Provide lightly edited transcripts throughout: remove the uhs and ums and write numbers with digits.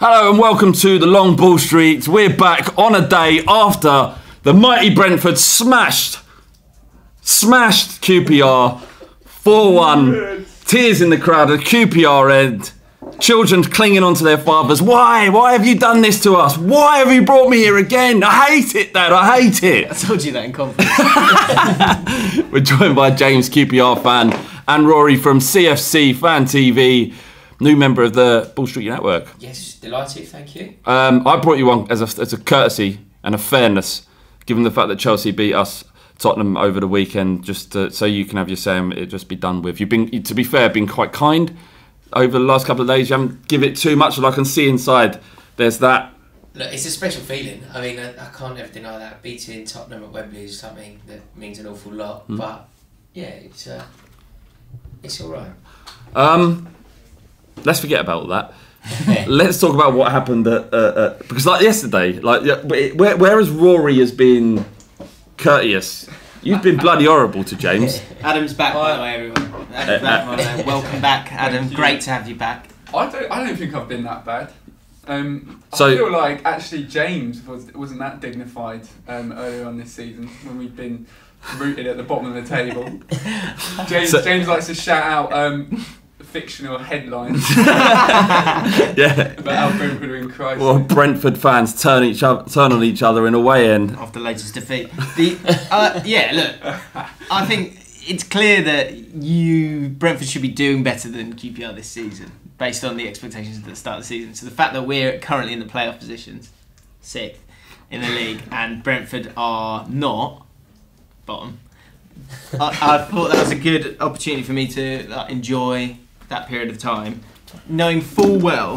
Hello and welcome to the Long Ball Street. We're back on a day after the mighty Brentford smashed QPR 4-1. Tears in the crowd at QPR end. Children clinging onto their fathers. Why? Why have you done this to us? Why have you brought me here again? I hate it, Dad. I hate it. I told you that in confidence. We're joined by James, QPR fan, and Rory from CFC Fan TV. New member of the Ball Street Network. Yes, delighted, thank you. I brought you on as a courtesy and a fairness, given the fact that Chelsea beat us, Tottenham, over the weekend, just so you can have your say and it just be done with. You've been, to be fair, been quite kind over the last couple of days. You haven't given it too much, and I can see inside there's that. Look, it's a special feeling. I mean, I can't ever deny that. Beating Tottenham at Wembley is something that means an awful lot. But yeah, it's all right. Let's forget about all that. Let's talk about what happened because like yesterday, whereas Rory has been courteous, you've been bloody horrible to James. Adam's back, by the way, everyone. Adam's back, by the way. Welcome back, Adam. Great to have you back. I don't think I've been that bad. I feel like actually James wasn't that dignified earlier on this season when we've been rooted at the bottom of the table. James likes to shout out fictional headlines yeah, about how Brentford are in crisis. Well, Brentford fans turn on each other in a way, and after the latest defeat. Yeah, look, I think it's clear that Brentford should be doing better than QPR this season, based on the expectations at the start of the season. So the fact that we're currently in the playoff positions, 6th in the league, and Brentford are not bottom, I thought that was a good opportunity for me to enjoy that period of time, knowing full well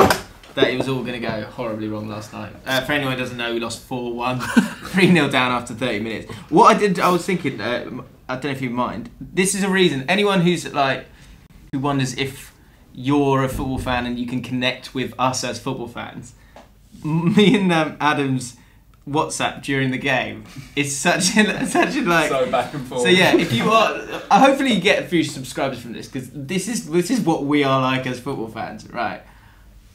that it was all going to go horribly wrong last night. For anyone who doesn't know, we lost 4-1, 3-0 down after 30 minutes. What I did, I was thinking, I don't know if you mind, this is a reason, anyone who wonders if you're a football fan and you can connect with us as football fans, me and Adam's WhatsApp during the game is such a so back and forth. So yeah, if you are, hopefully you get a few subscribers from this, because this is what we are like as football fans, right?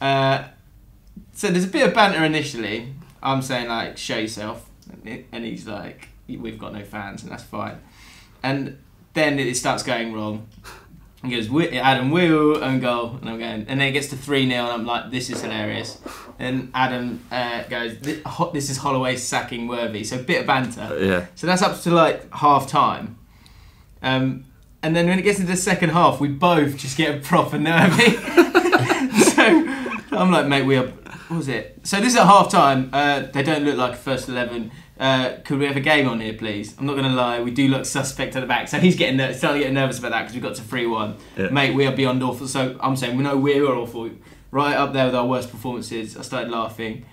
So there's a bit of banter initially. I'm saying like, show yourself, and he's like, we've got no fans, and that's fine. And then it starts going wrong. He goes, Adam, wheel, own goal, and I'm going, and then it gets to 3-0, and I'm like, this is hilarious. And Adam goes, this is Holloway sacking worthy, so a bit of banter. Yeah. So that's up to like half time. And then when it gets into the second half, we both just get proper nervy. So I'm like, mate, what was it? So this is at half time. They don't look like a first 11. Could we have a game on here, please? I'm not going to lie, we do look suspect at the back. So he's starting to get nervous about that because we got to 3-1. Yeah. Mate, we are beyond awful. So I'm saying, we know we're awful. Right up there with our worst performances. I started laughing.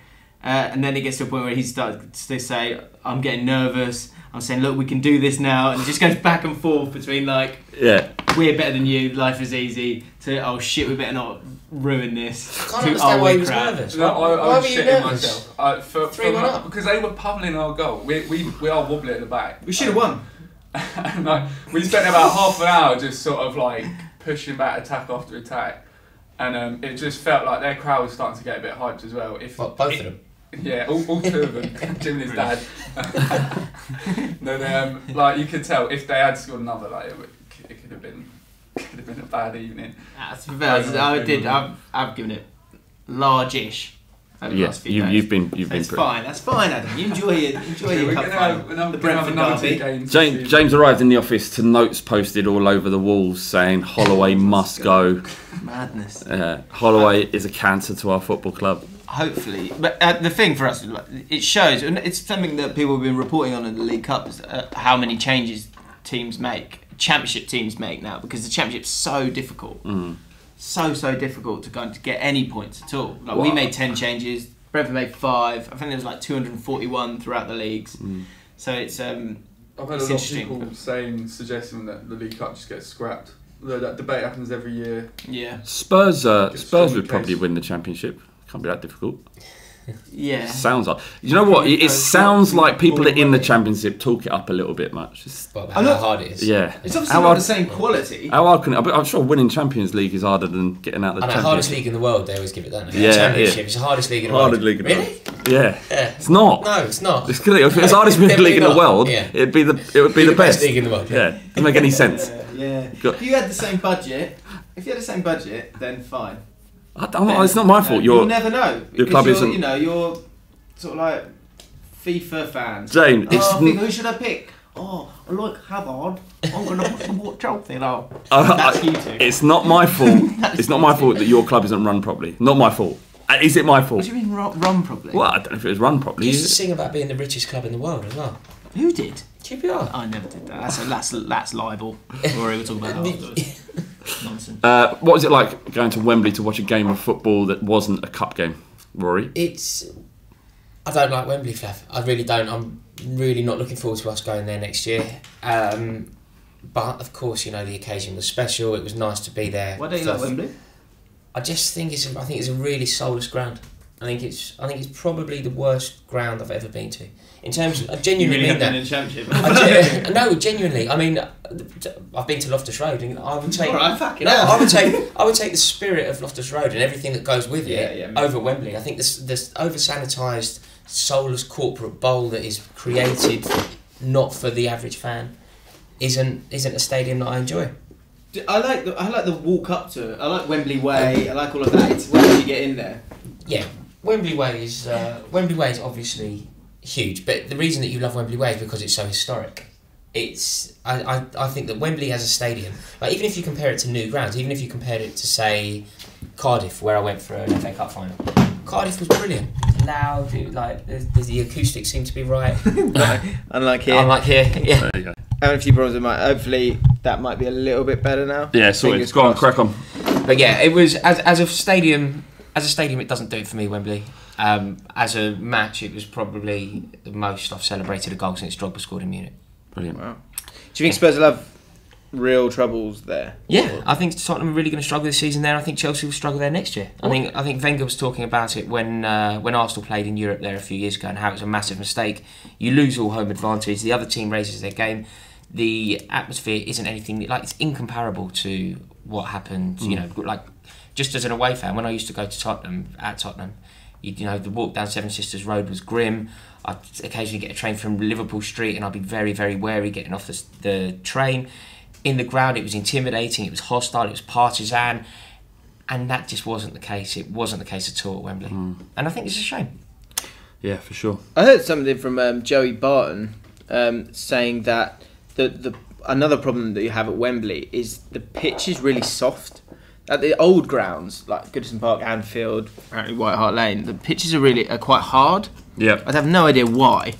And then it gets to a point where he starts to say, I'm getting nervous. I'm saying, look, we can do this now. And it just goes back and forth between like, yeah, we're better than you, life is easy, to, oh shit, we better not ruin this. I can't understand why he was nervous. No, I was shitting nervous? myself. Because they were pummeling our goal. We are wobbly at the back. We should have won. And like, we spent about half an hour just sort of like pushing back attack after attack. And it just felt like their crowd was starting to get a bit hyped as well. Both of them? Yeah, all two of them. Jim and his dad. Then, like, you could tell if they had scored another, like, it could have been a bad evening. I've given it large-ish. Yeah, you've been. That's fine. That's fine, Adam. You enjoy your cup final. The Brentford derby. James arrived in the office to notes posted all over the walls saying Holloway must go. Madness. Holloway is a cancer to our football club. Hopefully, but the thing for us, it shows, and it's something that people have been reporting on in the League Cup, is how many changes teams make, Championship teams make now, because the Championship's so difficult. So difficult to kind of get any points at all. Like, we made 10 changes, Brentford made 5. I think there was like 241 throughout the leagues. So it's I've had a lot of people suggesting that the League Cup just gets scrapped. That debate happens every year. Yeah. Spurs would probably win the Championship. Can't be that difficult. Yeah. Sounds like. You know what? It sounds like people that in the Championship talk it up a little bit much. But how hard it is. Yeah. It's obviously not the same quality. How hard can it? I'm sure winning Champions League is harder than getting out of the Championship. Hardest league in the world, they always give it that. Yeah, Championship, it's the hardest league in the world. Really? Yeah. It's not. No, it's not. It's good. If it's the hardest league in the world, it would be the best league in the world. Yeah. Doesn't make any sense. Yeah. If you had the same budget, then fine. It's not my fault. You'll never know. Your club isn't. You know, you're sort of like FIFA fans. James, who should I pick? Oh, I like Hazard. I'm going to put some Chelsea now. That's you two. It's not my fault. It's not my fault that your club isn't run properly. Not my fault. Is it my fault? What do you mean run properly? Well, I don't know if it was run properly. You used to sing about being the richest club in the world as well. Who did? QPR. I never did that. That's libel. We'll talk about that afterwards. Nonsense. What was it like going to Wembley to watch a game of football that wasn't a cup game, Rory? I don't like Wembley, Flav. I really don't. I'm really not looking forward to us going there next year. But of course, you know, the occasion was special. It was nice to be there. Why don't you like Wembley? I just think it's a really soulless ground. I think it's probably the worst ground I've ever been to. In terms of, I genuinely mean that. In Championship. No, genuinely. I mean, I've been to Loftus Road, and I would take. I would take the spirit of Loftus Road and everything that goes with it over Wembley. I think this over sanitised, soulless corporate bowl that is created not for the average fan isn't a stadium that I enjoy. I like the walk up to it. I like Wembley Way. I like all of that. It's when you get in there. Yeah, Wembley Way is obviously huge, but the reason that you love Wembley Way is because it's so historic. I think that Wembley as a stadium, like even if you compare it to new grounds, even if you compared it to say Cardiff, where I went for an FA Cup final, Cardiff was brilliant. It's loud, the acoustics seem to be right. Unlike here. Yeah. There you go. Having a few problems with my. Hopefully that might be a little bit better now. Yeah, sorry. Go on, crack on. But yeah, it was as a stadium. As a stadium, it doesn't do it for me, Wembley. As a match, it was probably the most I've celebrated a goal since Drogba scored in Munich. Brilliant. Wow. Do you think Spurs will have real troubles there? Yeah, I think Tottenham are really going to struggle this season there. I think Chelsea will struggle there next year. I think Wenger was talking about it when Arsenal played in Europe there a few years ago and how it was a massive mistake. You lose all home advantage. The other team raises their game. The atmosphere isn't anything like it's incomparable to what happened. You know, like just as an away fan, when I used to go to Tottenham, you know, the walk down Seven Sisters Road was grim. I'd occasionally get a train from Liverpool Street, and I'd be very, very wary getting off the train. In the ground, it was intimidating. It was hostile. It was partisan, and that just wasn't the case. It wasn't the case at all at Wembley, and I think it's a shame. Yeah, for sure. I heard something from Joey Barton saying that the another problem that you have at Wembley is the pitch is really soft. At the old grounds like Goodison Park, Anfield, apparently White Hart Lane, the pitches are quite hard. Yeah, I have no idea why,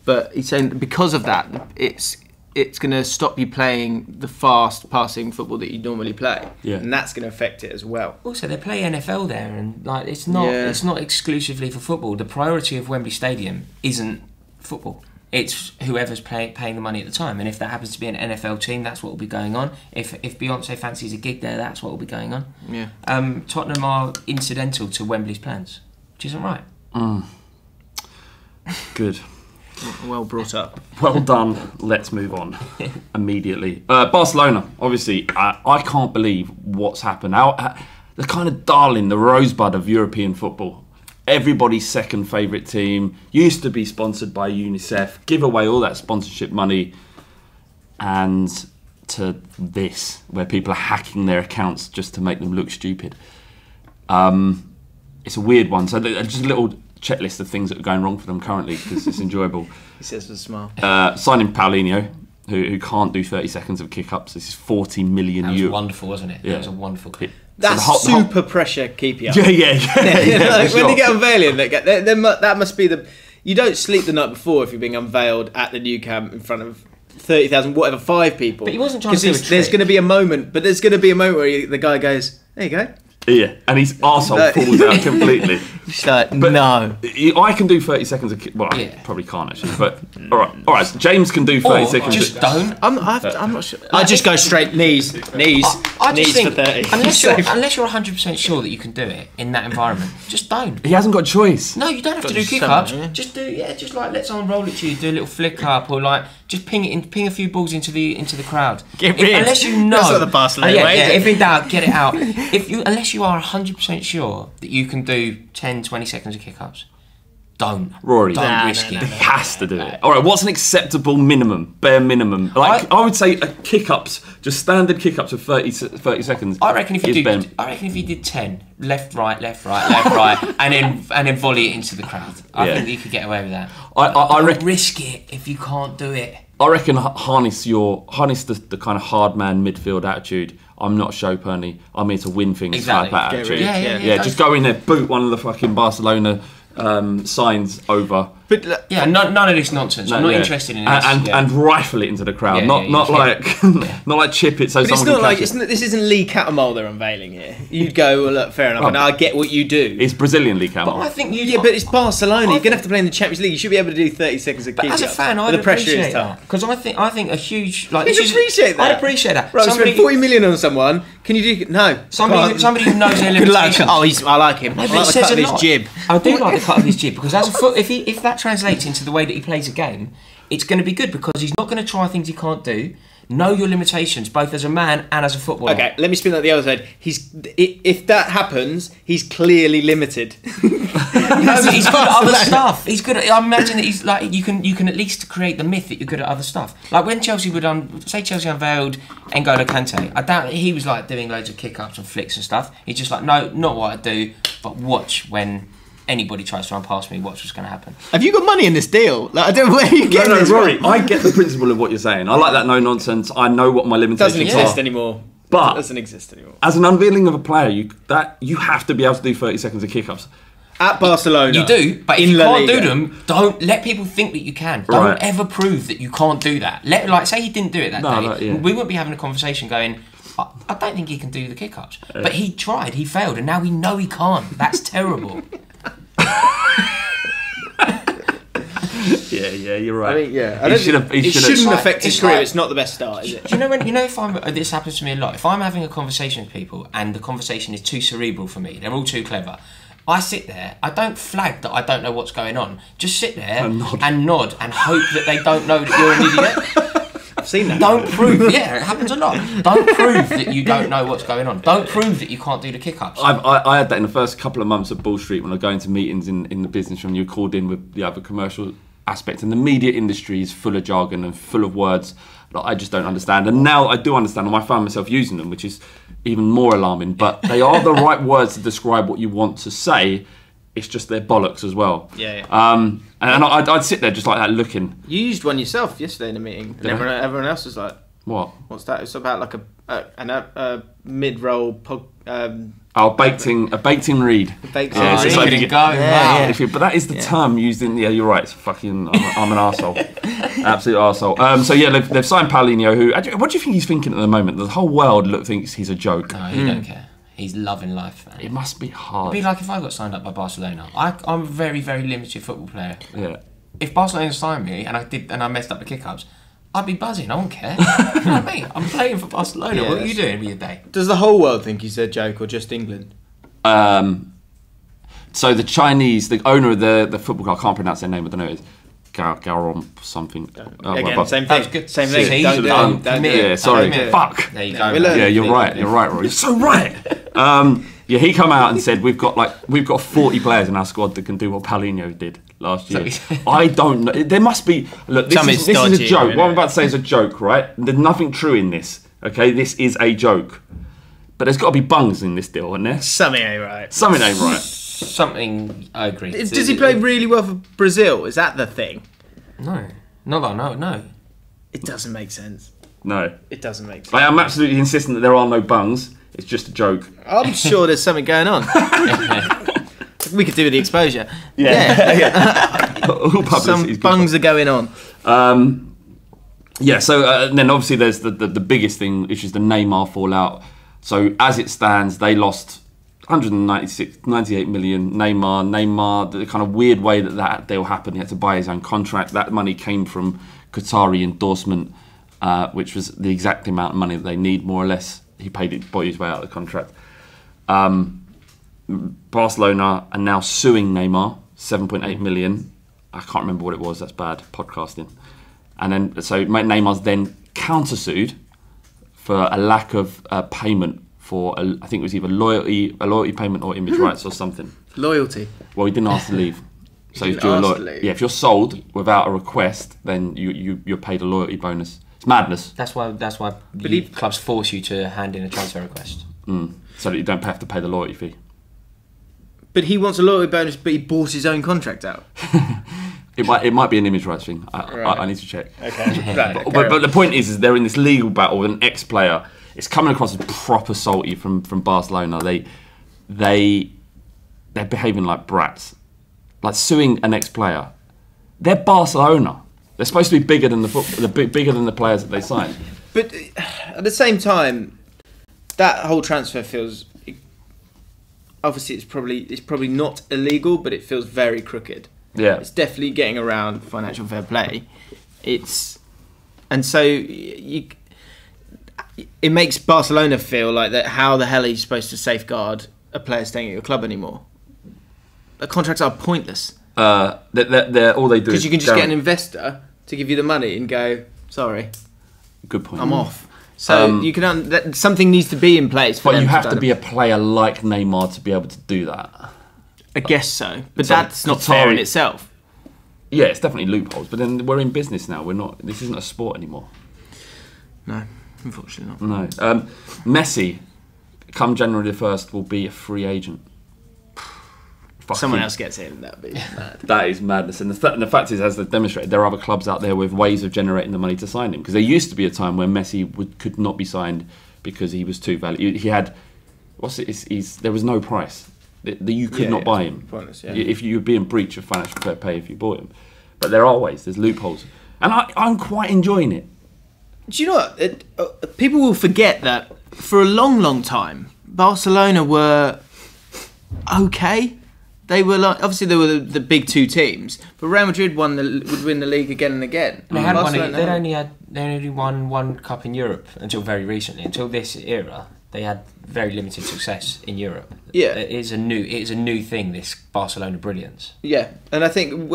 but he's saying that because of that, it's going to stop you playing the fast passing football that you normally play. Yeah, and that's going to affect it as well. Also, they play NFL there, and like it's not exclusively for football. The priority of Wembley Stadium isn't football. It's whoever's paying the money at the time, and if that happens to be an NFL team, that's what will be going on. If Beyonce fancies a gig there, that's what will be going on. Yeah. Tottenham are incidental to Wembley's plans, which isn't right. Good. Well brought up. Well done. Let's move on immediately. Barcelona, obviously, I can't believe what's happened. The kind of darling, the rosebud of European football. Everybody's second favourite team, used to be sponsored by UNICEF, give away all that sponsorship money, and to this, where people are hacking their accounts just to make them look stupid. It's a weird one. So just a little checklist of things that are going wrong for them currently, because it's enjoyable. He says with a smile. Signing Paulinho, who can't do 30 seconds of kick-ups. This is 40 million euros. That was €40 wonderful, wasn't it? Yeah. That was a wonderful clip. That's super pressure keeping up. Yeah. Like, when they get unveiling, that must be the. You don't sleep the night before if you're being unveiled at the new camp in front of 30,000, whatever, 5 people. But he wasn't trying to do a trick. There's going to be a moment, where the guy goes, "There you go." Yeah, and his arsehole falls out completely. It's like, no. I can do 30 seconds of well, I probably can't actually, but all right. So James can do 30 seconds. Just don't. I'm not sure. I just go straight knees. I just think, for 30. unless you're 100% sure that you can do it in that environment, just don't. He hasn't got a choice. No, you don't have to do kick-ups. Just just like let someone roll it to you, do a little flick up, or like just ping a few balls into the crowd. Unless you know. That's not the Barcelona way. If in doubt, get it out. Unless you are 100% sure that you can do 10, 20 seconds of kick-ups, don't. Rory, don't risk it. He has to do it. All right, what's an acceptable minimum, bare minimum? Like I would say, kick-ups, just standard kick-ups of 30 seconds. I reckon if you did 10, left, right, and then volley it into the crowd, I think you could get away with that. I reckon risk it if you can't do it. I reckon harness the kind of hard man midfield attitude. I'm not a show pony. I'm here to win things. Exactly. Type attitude. Yeah. Just go in there, boot one of the fucking Barcelona signs over. But none of this nonsense. I'm not interested in this. And rifle it into the crowd. Not like chip it so but someone it's not like this isn't Lee Catamol they're unveiling here. You'd go, well, look, fair enough, and I get what you do. It's Brazilian Lee Catamol. But I think but it's Barcelona. You're gonna have to play in the Champions League. You should be able to do 30 seconds of kick-ups. As a fan, I'd appreciate that because I think a huge You'd appreciate that. I'd appreciate that. Right, spend 40 million on someone. Can you do no? Somebody who knows their limitations. Good luck. I like him. I like the cut of his jib. I do like the cut of his jib because if that translates into the way that he plays a game, it's going to be good because he's not going to try things he can't do. Know your limitations, both as a man and as a footballer. Okay, let me spin that the other side. If that happens, he's clearly limited. He's good at other stuff. He's good at. I imagine that he's like you can at least create the myth that you're good at other stuff. Like when Chelsea unveiled N'Golo Kante, I doubt that he was like doing loads of kick-ups and flicks and stuff. He's just like, no, not what I do, but watch when anybody tries to run past me, watch what's going to happen. Have you got money in this deal? Like, I don't know where you get this. Rory, I get the principle of what you're saying. I like that no nonsense. I know what my limitations are. Doesn't exist anymore. But it doesn't exist anymore. As an unveiling of a player, you have to be able to do 30 seconds of kick-ups. At Barcelona. You do, but if you can't do them, don't let people think that you can. Don't ever prove that you can't do that. Say he didn't do it that day. We wouldn't be having a conversation going, I don't think he can do the kick-ups. But he tried, he failed, and now we know he can't. That's terrible. Yeah, you're right. I mean, it shouldn't affect his career. It's not the best start, is it? Do you know if this happens to me a lot. If I'm having a conversation with people and the conversation is too cerebral for me, they're all too clever. I sit there. I don't flag that I don't know what's going on. Just sit there and nod and hope that they don't know that you're an idiot. I've seen that. Don't prove. Yeah, it happens a lot. Don't prove that you don't know what's going on. Don't prove that you can't do the kick-ups. I had that in the first couple of months at Ball Street when I go into meetings in the business room. You called in with the other commercial aspect, and the media industry is full of jargon and full of words that I just don't understand. And now I do understand them. I find myself using them, which is even more alarming. But they are the right words to describe what you want to say. It's just their bollocks as well. Yeah. And I'd sit there just like that looking. You used one yourself yesterday in a meeting, and everyone else was like, "What? What's that?" It's about like a mid-roll a baked in read. Baked in read. But that is the term used in. Yeah, you're right. It's fucking. I'm an arsehole. Absolute arsehole. So yeah, they've signed Paulinho. Who? What do you think he's thinking at the moment? The whole world thinks he's a joke. No, he don't care. He's loving life, man. It must be hard. It'd be like if I got signed up by Barcelona. I'm a very, very limited football player. Yeah. If Barcelona signed me and I messed up the kick-ups, I'd be buzzing. I don't care. You know what I mean? I'm playing for Barcelona. What are you doing with your day? Does the whole world think he's a joke or just England? So the Chinese, the owner of the football club, I can't pronounce their name, I don't know it is. Garom something. Again, same thing. Same thing. Don't yeah, sorry. Fuck. There you go. Yeah, you're right, Roy. You're so right. He come out and said we've got 40 players in our squad that can do what Paulinho did last year. I don't know. There must be. Look, this is a joke. What I'm about to say is a joke, right? There's nothing true in this. Okay, this is a joke. But there's got to be bungs in this deal, isn't there? Something ain't right. Something I agree. Does he play really well for Brazil? Is that the thing? No. No. It doesn't make sense. No. It doesn't make sense. I am absolutely insistent that there are no bungs. It's just a joke. I'm sure there's something going on. We could do with the exposure. Yeah. All publicity. Some bungs are going on. So then obviously there's the biggest thing, which is the Neymar fallout. So as it stands, they lost 98 million. Neymar, the kind of weird way that deal happened, he had to buy his own contract. That money came from Qatari endorsement, which was the exact amount of money that they need, more or less. He bought his way out of the contract. Barcelona are now suing Neymar, 7.8 million. I can't remember what it was. That's bad podcasting. And then so Neymar's then countersued for a lack of payment for I think it was either a loyalty payment or image rights or something. Loyalty. Well, he didn't ask to leave. So He he's didn't due ask to leave. yeah, if you're sold without a request, then you're paid a loyalty bonus. It's madness. That's why clubs force you to hand in a transfer request. So that you don't have to pay the loyalty fee. But he wants a loyalty bonus, but he bought his own contract out. It might be an image rights thing. Right. I need to check. Okay. But the point is they're in this legal battle with an ex-player. It's coming across as proper salty from Barcelona. They're behaving like brats, like suing an ex-player. They're Barcelona. They're supposed to be bigger than bigger than the players that they signed. But at the same time, that whole transfer feels. Obviously, it's probably not illegal, but it feels very crooked. Yeah, It's definitely getting around financial fair play. And so it makes Barcelona feel like that. How the hell are you supposed to safeguard a player staying at your club anymore? The contracts are pointless. they're all they do. Because you can just get an investor to give you the money and go, sorry, Good point. I'm off. So you can something needs to be in place. For But them you have to done be a player like Neymar to be able to do that. I guess so, but So that's not fair in Qatari- itself. Yeah, it's definitely loopholes. But then we're in business now. We're not. This isn't a sport anymore. No, unfortunately not. No. Messi, come January the 1st, will be a free agent. Someone Fucking- else gets in, that'd be mad. That is madness. And the fact is, as they've demonstrated, there are other clubs out there with ways of generating the money to sign him. Because there used to be a time where Messi could not be signed because he was too valuable. He had, there was no price. You could not buy him. Pointless, yeah. If you'd be in breach of financial fair play if you bought him. But there are ways, there's loopholes. And I'm quite enjoying it. Do you know what? People will forget that for a long, long time, Barcelona were okay. They were obviously they were the big two teams, but Real Madrid would win the league again and again. They only won one cup in Europe until very recently. Until this era, they had very limited success in Europe. Yeah, it is a new thing. This Barcelona brilliance. Yeah, and I think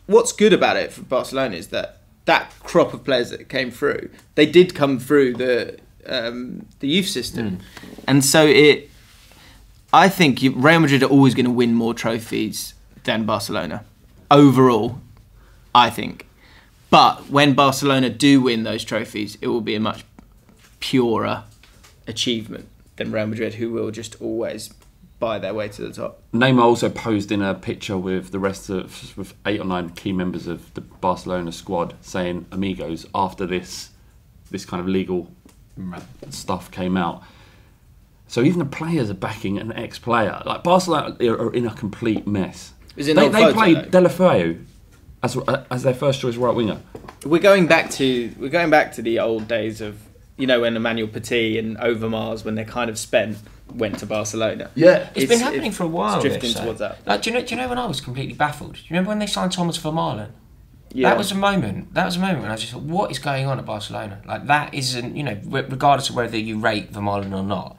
what's good about it for Barcelona is that crop of players that came through, they did come through the youth system, and so I think Real Madrid are always going to win more trophies than Barcelona overall, I think. But when Barcelona do win those trophies, it will be a much purer achievement than Real Madrid, who will just always buy their way to the top. Neymar also posed in a picture with the rest with 8 or 9 key members of the Barcelona squad saying amigos after this kind of legal stuff came out. So even the players are backing an ex-player. Like Barcelona are in a complete mess. They played Deulofeu as their first choice right winger. We're going back to the old days of when Emmanuel Petit and Overmars, when they're kind of spent, went to Barcelona. Yeah, it's been happening for a while. It's drifting towards that. Like, do you know when I was completely baffled? Do you remember when they signed Thomas Vermaelen? Yeah. That was a moment when I just thought, what is going on at Barcelona? Like, that isn't, regardless of whether you rate Vermaelen or not,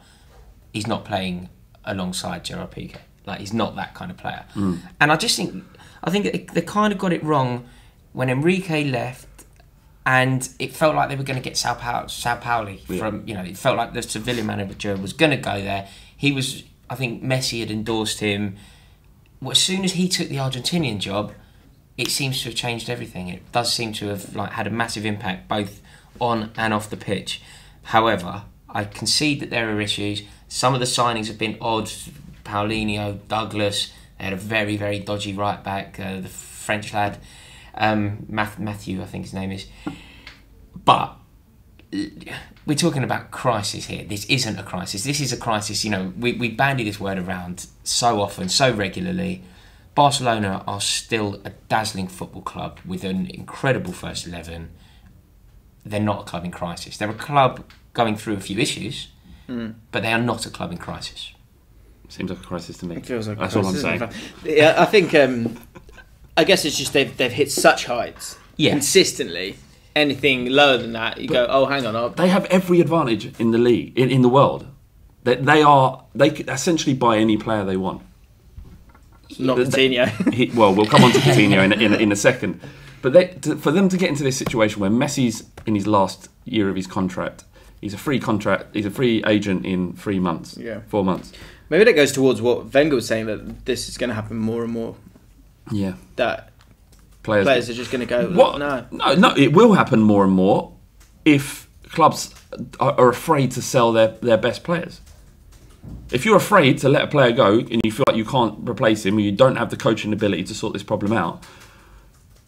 he's not playing alongside Gerard Piqué. Like, he's not that kind of player. And I think they kind of got it wrong when Enrique left, and it felt like they were going to get Sao Pauli from, it felt like the Sevilla manager was going to go there. I think Messi had endorsed him. Well, as soon as he took the Argentinian job, it seems to have changed everything. It does seem to have had a massive impact both on and off the pitch. However, I concede that there are issues. Some of the signings have been odd. Paulinho, Douglas, they had a very, very dodgy right back, the French lad, Matthew, I think his name is. But we're talking about crisis here. This isn't a crisis. This is a crisis. We bandy this word around so often, so regularly. Barcelona are still a dazzling football club with an incredible first 11. They're not a club in crisis. They're a club going through a few issues, but they are not a club in crisis. Seems like a crisis to me. It feels like That's a all I'm crisis, saying. Yeah, I think. I guess it's just they've hit such heights consistently. Anything lower than that, you go, oh, hang on. They have every advantage in the league, in the world. They could essentially buy any player they want. Not Coutinho. Well, we'll come on to Coutinho in a second. But for them to get into this situation where Messi's in his last year of his contract, he's a free agent in 3 months, 4 months. Maybe that goes towards what Wenger was saying, that this is going to happen more and more. Yeah. That players are just going to go, No, it will happen more and more if clubs are afraid to sell their best players. If you're afraid to let a player go and you feel like you can't replace him or you don't have the coaching ability to sort this problem out,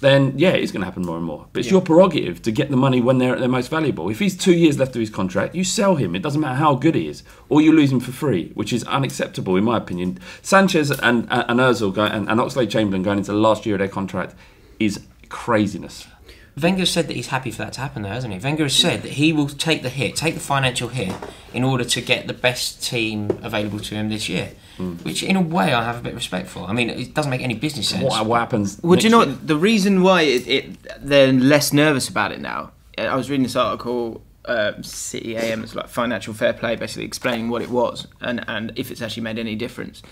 then it's going to happen more and more. But it's your prerogative to get the money when they're at their most valuable. If he's 2 years left of his contract, you sell him. It doesn't matter how good he is. Or you lose him for free, which is unacceptable in my opinion. Sanchez and Ozil and Oxlade-Chamberlain going into the last year of their contract is craziness. Wenger said that he's happy for that to happen, though, hasn't he? Wenger has said that he will take the financial hit, in order to get the best team available to him this year. Which, in a way, I have a bit of respect for. I mean, it doesn't make any business sense. What happens? Well, do you know what? The reason why they're less nervous about it now? I was reading this article, City AM, it's like financial fair play, basically explaining what it was and if it's actually made any difference,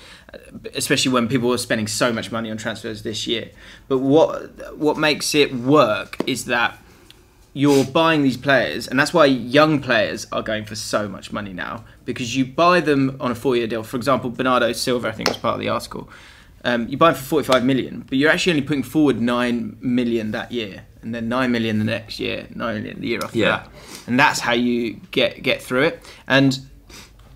especially when people were spending so much money on transfers this year. But what makes it work is that you're buying these players, and that's why young players are going for so much money now, because you buy them on a 4-year deal. For example, Bernardo Silva, I think, was part of the article. You buy him for 45 million, but you're actually only putting forward 9 million that year, and then 9 million the next year, 9 million the year after that. And that's how you get through it. And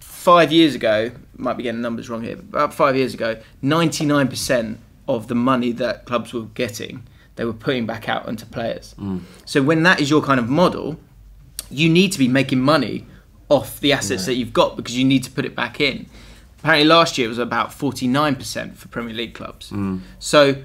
5 years ago, might be getting numbers wrong here, but about 5 years ago, 99% of the money that clubs were getting, they were putting back out onto players. So when that is your kind of model, you need to be making money off the assets that you've got, because you need to put it back in. Apparently last year it was about 49% for Premier League clubs. So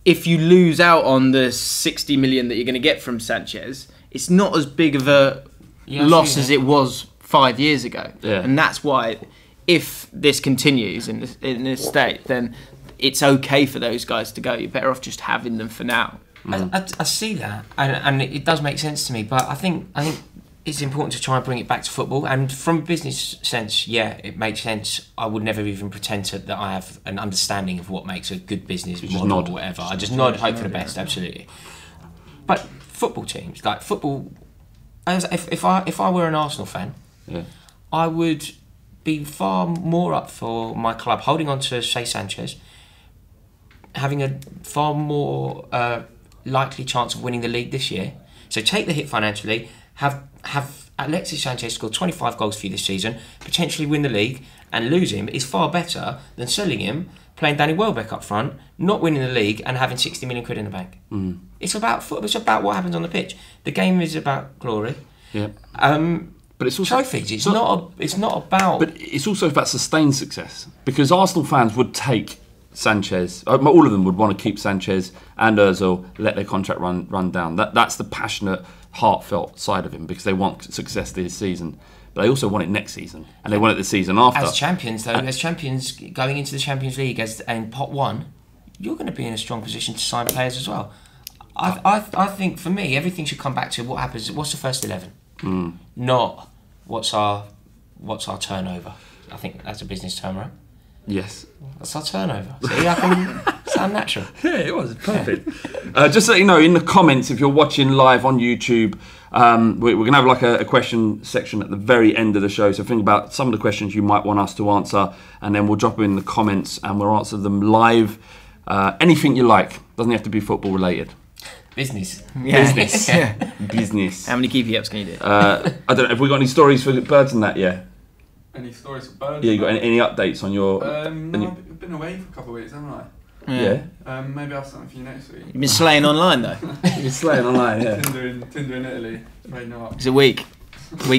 if you lose out on the 60 million that you're going to get from Sanchez, it's not as big of a loss as it was 5 years ago. And that's why, if this continues in this state, then it's okay for those guys to go. You're better off just having them for now. I see that, and it does make sense to me. But I think it's important to try and bring it back to football. And from a business sense, it makes sense. I would never even pretend that I have an understanding of what makes a good business model or whatever. I just nod, hope for the best, absolutely. But football teams, like football, if I were an Arsenal fan, I would be far more up for my club holding on to, say, Sanchez, having a far more likely chance of winning the league this year. So take the hit financially, have Alexis Sanchez score 25 goals for you this season, potentially win the league, and lose him is far better than selling him, playing Danny Welbeck up front, not winning the league, and having 60 million quid in the bank. It's about football. It's about what happens on the pitch. The game is about glory. But it's also trophies. It's not about. But it's also about sustained success, because Arsenal fans would take Sanchez. All of them would want to keep Sanchez and Ozil, let their contract run down. That's the passionate, heartfelt side of him, because they want success this season, but they also want it next season, and they want it the season after. As champions, though, as champions going into the Champions League in pot one, you're going to be in a strong position to sign players as well. I think for me, everything should come back to what happens. What's the first 11? Not what's our turnover. I think that's a business term, right? Yes. That's our turnover. See, I can sound natural. Yeah, it was perfect. Just so you know, in the comments, if you're watching live on YouTube, we're going to have like a question section at the very end of the show. So think about some of the questions you might want us to answer, and then we'll drop them in the comments and we'll answer them live. Anything you like. Doesn't have to be football related. Business. Business. Business. How many keepy-ups can you do? I don't know. Have we got any stories for birds and that? Yeah. Any stories for birds? Yeah, you got any updates on your? No, I've been away for a couple of weeks, haven't I? Yeah. Maybe I'll have something for you next week. You've been slaying online though. You've been slaying online, yeah. Tinder in Italy. Maybe not. It's a weak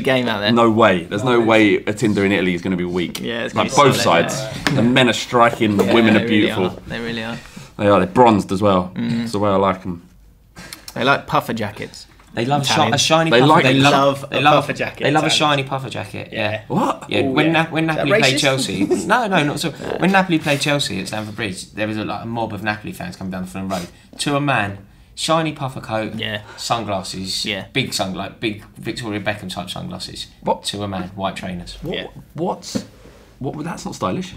game out there. No way. There's no way a Tinder in Italy is going to be weak. Yeah, it's like gonna both be sides. solid, The men are striking. The women are beautiful. They really are. They are. They're bronzed as well. That's the way I like them. They like puffer jackets. They love Italians. a shiny. They puffer. like- They They love a love puffer jacket. They love a Italians. shiny puffer jacket. Yeah. What? Yeah, Oh, when yeah. when Is that Napoli played racist? Chelsea, no, not at all. When Napoli played Chelsea at Stamford Bridge, there was a mob of Napoli fans coming down the Fulham Road. To a man, shiny puffer coat, Yeah. sunglasses, Yeah. big big Victoria Beckham type sunglasses. What? To a man, white trainers. What? Yeah. What? That's not stylish.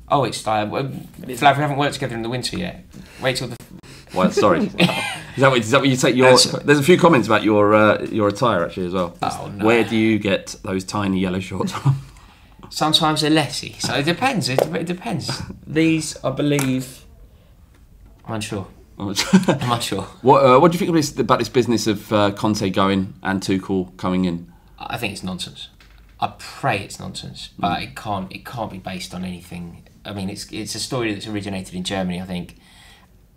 Oh, it's style. Flav, we haven't worked together in the winter yet. Wait till the. Well, sorry. Is that what you take your? There's a few comments about your attire actually as well. Oh, no. Where do you get those tiny yellow shorts from? Sometimes they're lessy, so it depends. It depends. These, I believe. I'm unsure. I'm unsure. What do you think about this business of Conte going and Tuchel coming in? I think it's nonsense. I pray it's nonsense, but it can't be based on anything. I mean, it's a story that's originated in Germany. I think.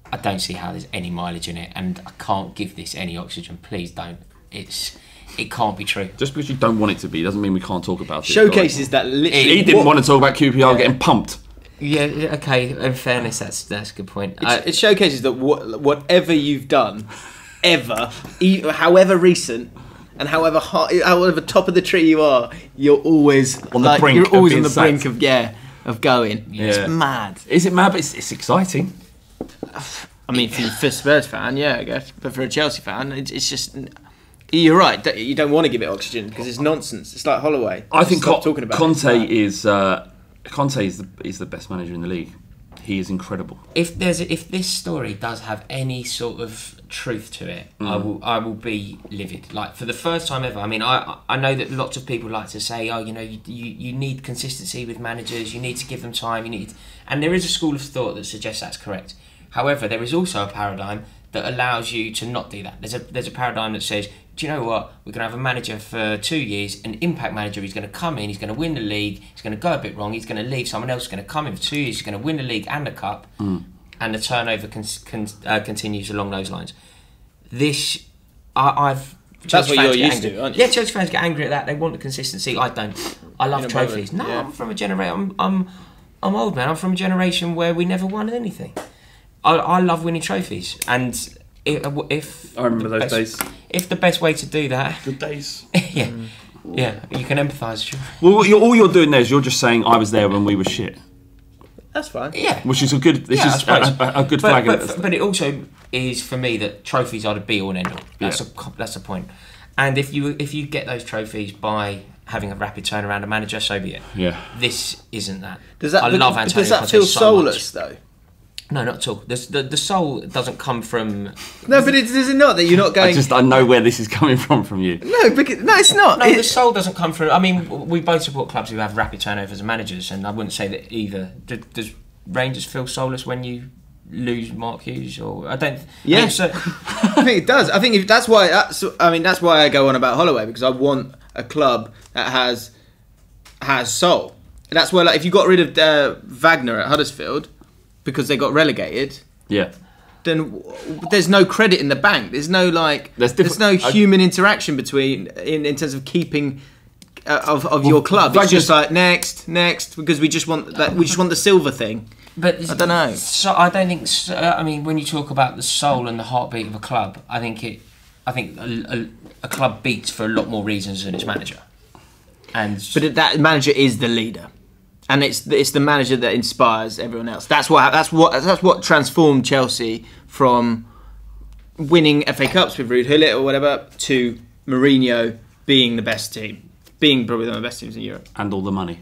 I don't see how there's any mileage in it, and I can't give this any oxygen. Please don't. It can't be true. Just because you don't want it to be doesn't mean we can't talk about it. Showcases that literally. He didn't want to talk about QPR getting pumped. Yeah. Okay. In fairness, that's a good point. It showcases that whatever you've done, ever, however recent, and however top of the tree you are, you're always On the brink You're of always being on the sacked. brink of going. Yeah. It's mad. Is it mad? But it's exciting. I mean, for a Spurs fan, yeah, I guess, but for a Chelsea fan, it's just. You're right. You don't want to give it oxygen because it's nonsense. It's like Holloway. I think Stop talking about Conte it. is the best manager in the league. He is incredible. if this story does have any sort of truth to it, I will be livid. Like for the first time ever. I mean, I know that lots of people like to say, oh, you need consistency with managers. You need to give them time. And there is a school of thought that suggests that's correct. However, there is also a paradigm that allows you to not do that. There's a paradigm that says, do you know what? We're going to have a manager for 2 years, an impact manager. He's going to come in, he's going to win the league, he's going to go a bit wrong, he's going to leave, someone else is going to come in for 2 years, he's going to win the league and the cup, and the turnover continues along those lines. That's what you're used to, aren't you? Yeah, Chelsea fans get angry at that. They want the consistency. I don't. I love trophies. No, yeah. I'm from a generation. I'm old, man. I'm from a generation where we never won anything. I love winning trophies, and if I remember those days. If the best way to do that, Good days. yeah, you can empathise. Well, all you're doing there is you're just saying I was there when we were shit, That's fine. Yeah, which is a good. This Yeah, is I suppose. a good flag. but it also is for me that trophies are the be all and end all. That's the point. And if you get those trophies by having a rapid turnaround of manager, so be it. Yeah. This isn't that. Does that Conte feel so soulless though? No, not at all. The soul doesn't come from. No, but is it not that you're not going? I know where this is coming from you. No, because no, it's not. No, the soul doesn't come from. I mean, we both support clubs who have rapid turnovers and managers, and I wouldn't say that either. Does Rangers feel soulless when you lose Mark Hughes? Or I don't. Yeah. I mean, so, I think it does. I think that's why I go on about Holloway, because I want a club that has soul. And that's why, like, if you got rid of Wagner at Huddersfield because they got relegated, Yeah. then there's no credit in the bank. There's no there's no human interaction between in terms of keeping of your club. It's just like next, because we just want that. We just want the silver thing. but I don't know. So I don't think. I mean, when you talk about the soul and the heartbeat of a club, I think a club beats for a lot more reasons than its manager. But that manager is the leader, and it's the manager that inspires everyone else. That's what transformed Chelsea from winning FA Cups with Ruud Gullit or whatever to Mourinho being the best team, being probably one of the best teams in Europe. And all the money.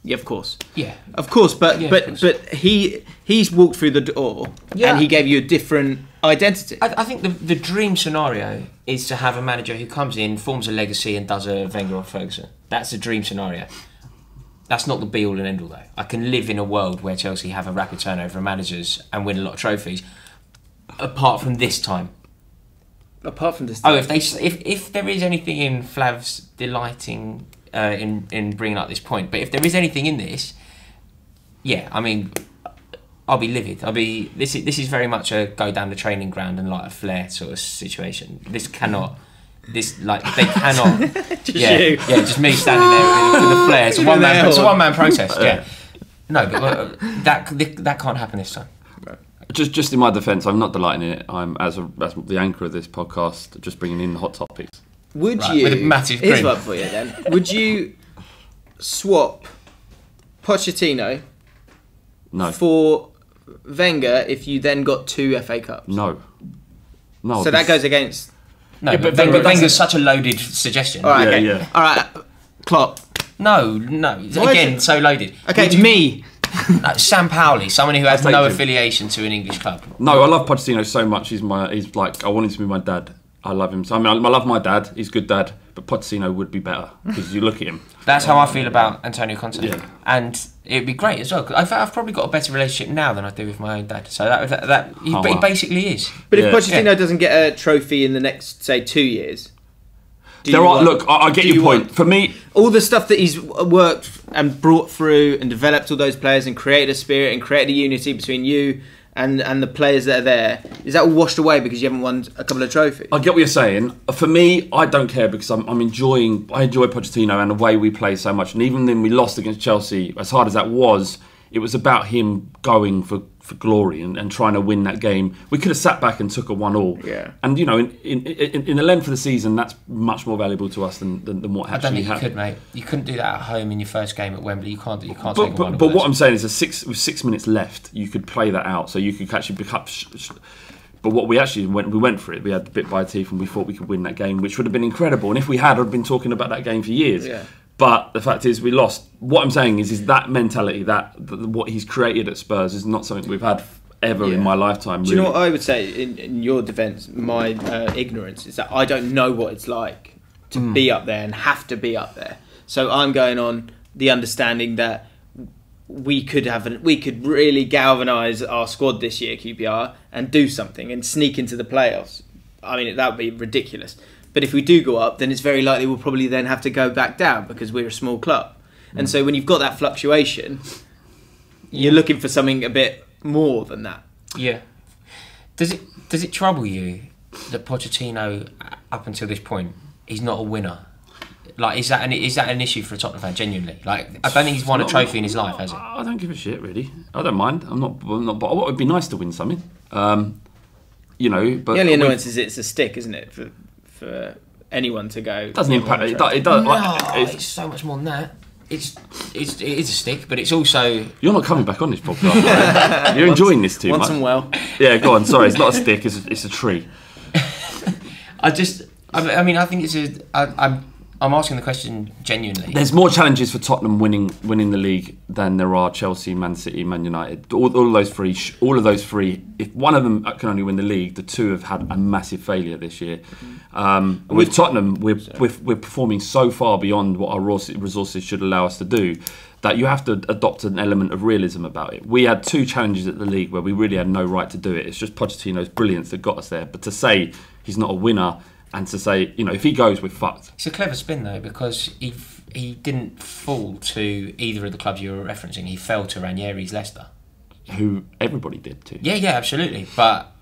Yeah, of course. Yeah, Of course, but Yeah, but of course. but he's walked through the door and he gave you a different identity. I think the dream scenario is to have a manager who comes in, forms a legacy, and does a Wenger or Ferguson. That's the dream scenario. That's not the be all and end all though. I can live in a world where Chelsea have a rapid turnover of managers and win a lot of trophies. Apart from this time. Apart from this, If there is anything in Flav's delighting in bringing up this point, but if there is anything in this, yeah, I mean, I'll be livid. This is very much a go down the training ground and light a flare sort of situation. They cannot. Yeah, just me standing there with a flare. It's a one man protest. Yeah, no, but that can't happen this time. Just in my defence, I'm not delighting in it. I'm as the anchor of this podcast, just bringing in the hot topics. Would Right, you? with a massive Here's grin. one for you then. Would you swap Pochettino No, for Wenger if you then got 2 FA Cups? no. So that goes against. No, Yeah, but but Wenger's such a loaded suggestion. All right, Yeah, okay. yeah. All right, Klopp. No. is Again, it? so loaded. Okay, Would you- me. Sam Powley, someone who has I'll take no him. affiliation to an English club. No, I love Pochettino so much. He's like, I want him to be my dad. I love him. So, I love my dad. He's a good dad. But Pochettino would be better because you look at him. That's how I feel about Antonio Conte. Yeah. And it'd be great as well. 'Cause I've probably got a better relationship now than I do with my own dad. So he wow. basically is. But if Yeah. Pochettino doesn't get a trophy in the next, say, 2 years, I get your point. For me, all the stuff that he's worked and brought through and developed all those players and created a spirit and created a unity between you and the players that are there, is that all washed away because you haven't won a couple of trophies? I get what you're saying. For me, I don't care because I enjoy Pochettino and the way we play so much. And even when we lost against Chelsea, as hard as that was, it was about him going for glory and trying to win that game. We could have sat back and took a 1-1. Yeah. And in the length of the season, that's much more valuable to us than what I don't actually think you happened. could, mate. You couldn't do that at home in your first game at Wembley. You can't take a But one. what I'm saying is, with 6 minutes left, you could play that out, so you could actually pick up. But what we actually went for it. We had bit by teeth, and we thought we could win that game, which would have been incredible. And if we had, I'd been talking about that game for years. Yeah. But the fact is, we lost. What I'm saying is that mentality, that what he's created at Spurs, is not something we've had ever in my lifetime. Do you know what I would say in your defence? My ignorance is that I don't know what it's like to be up there and have to be up there. So I'm going on the understanding that we could really galvanise our squad this year, QPR, and do something and sneak into the playoffs. I mean, that would be ridiculous. But if we do go up, then it's very likely we'll probably then have to go back down because we're a small club. And so when you've got that fluctuation, you're looking for something a bit more than that. Yeah. Does it trouble you that Pochettino, up until this point, he's not a winner? Like, is that an issue for a Tottenham fan? Genuinely, like, I don't think he's won a trophy in his life, has he? I don't give a shit, really. I don't mind. I'm not. But it would be nice to win something. But The only annoyance is it's a stick, isn't it, for anyone to go? It doesn't impact. It does. No, it's so much more than that. It is a stick, but it's also. You're not coming back on this podcast. Right? You're enjoying this too much. Once and well. Yeah, go on. Sorry, it's not a stick. It's a tree. I think I'm asking the question genuinely. There's more challenges for Tottenham winning the league than there are Chelsea, Man City, Man United. All of those three. If one of them can only win the league, the two have had a massive failure this year. With Tottenham, we're performing so far beyond what our resources should allow us to do that you have to adopt an element of realism about it. We had 2 challenges at the league where we really had no right to do it. It's just Pochettino's brilliance that got us there. But to say he's not a winner, and to say, if he goes, we're fucked. It's a clever spin though, because he didn't fall to either of the clubs you were referencing. He fell to Ranieri's Leicester, Who everybody did too. Yeah, absolutely. But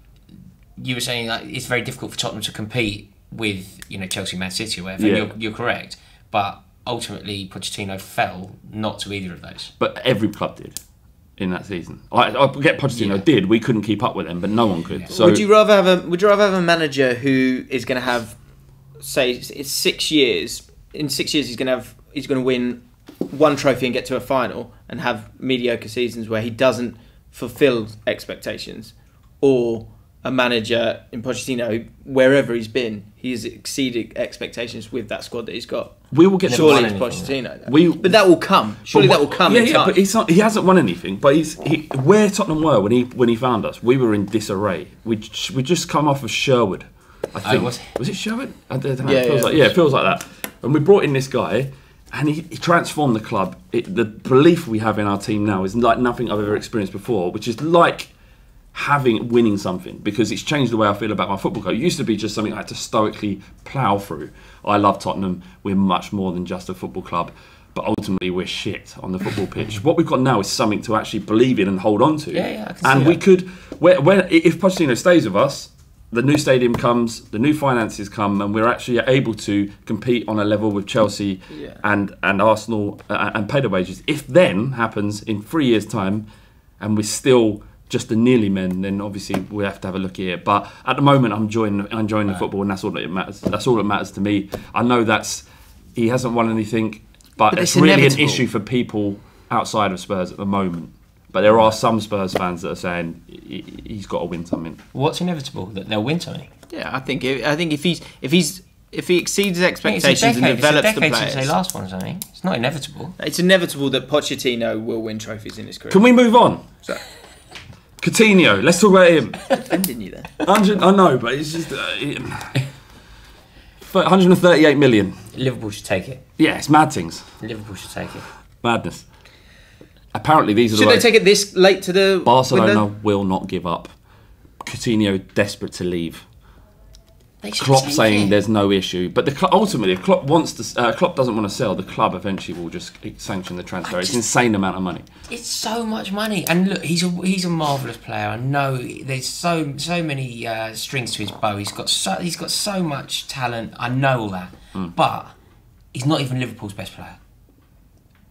you were saying that it's very difficult for Tottenham to compete with Chelsea, Man City, or whatever. Yeah. You're correct, but ultimately Pochettino fell not to either of those. But every club did in that season. I get Pochettino did. We couldn't keep up with them, but no one could. So Would you rather have a manager who is going to have, say, it's 6 years? In 6 years, he's going to win 1 trophy and get to a final, and have mediocre seasons where he doesn't fulfil expectations, or a manager in Pochettino, wherever he's been, he has exceeded expectations with that squad that he's got? we will get Surely won it's anything. Pochettino. But that will come. Surely that will come. in time. But he hasn't won anything. But where Tottenham were when he found us, we were in disarray. We just come off of Sherwood. I think was it Sherwood? I don't know. Yeah, it feels like that. And we brought in this guy, and he transformed the club. The belief we have in our team now is like nothing I've ever experienced before, which is like winning something, because it's changed the way I feel about my football club. It used to be just something I had to stoically plough through. I love Tottenham. We're much more than just a football club, but ultimately we're shit on the football pitch. What we've got now is something to actually believe in and hold on to. Yeah, I can see and that. we could, if Pochettino stays with us, the new stadium comes, the new finances come, and we're actually able to compete on a level with Chelsea and Arsenal and pay the wages. If then happens in 3 years' time, and we're still just the nearly men, then obviously we have to have a look at it. But at the moment, I'm enjoying the football, and that's all that matters. That's all that matters to me. I know he hasn't won anything, but it's really inevitable. An issue for people outside of Spurs at the moment. But there are some Spurs fans that are saying he's got to win something. What's inevitable? That they'll win something? Yeah, I think if he exceeds his expectations and develops the players. It's a decade since they last won something. It's not inevitable. It's inevitable that Pochettino will win trophies in his career. Can we move on? So, Coutinho, let's talk about him. Defending you there. I know, but it's just 138 million. Liverpool should take it. Yeah, it's mad things. Liverpool should take it. Madness. Apparently, these are Should they take it this late to the Barcelona window? will not give up. Coutinho desperate to leave. Klopp saying there's no issue, but ultimately, if Klopp Klopp doesn't want to sell, the club eventually will just sanction the transfer. It's an insane amount of money. It's so much money, and look, he's a marvellous player. I know there's so many strings to his bow. He's got so much talent. I know all that, but he's not even Liverpool's best player.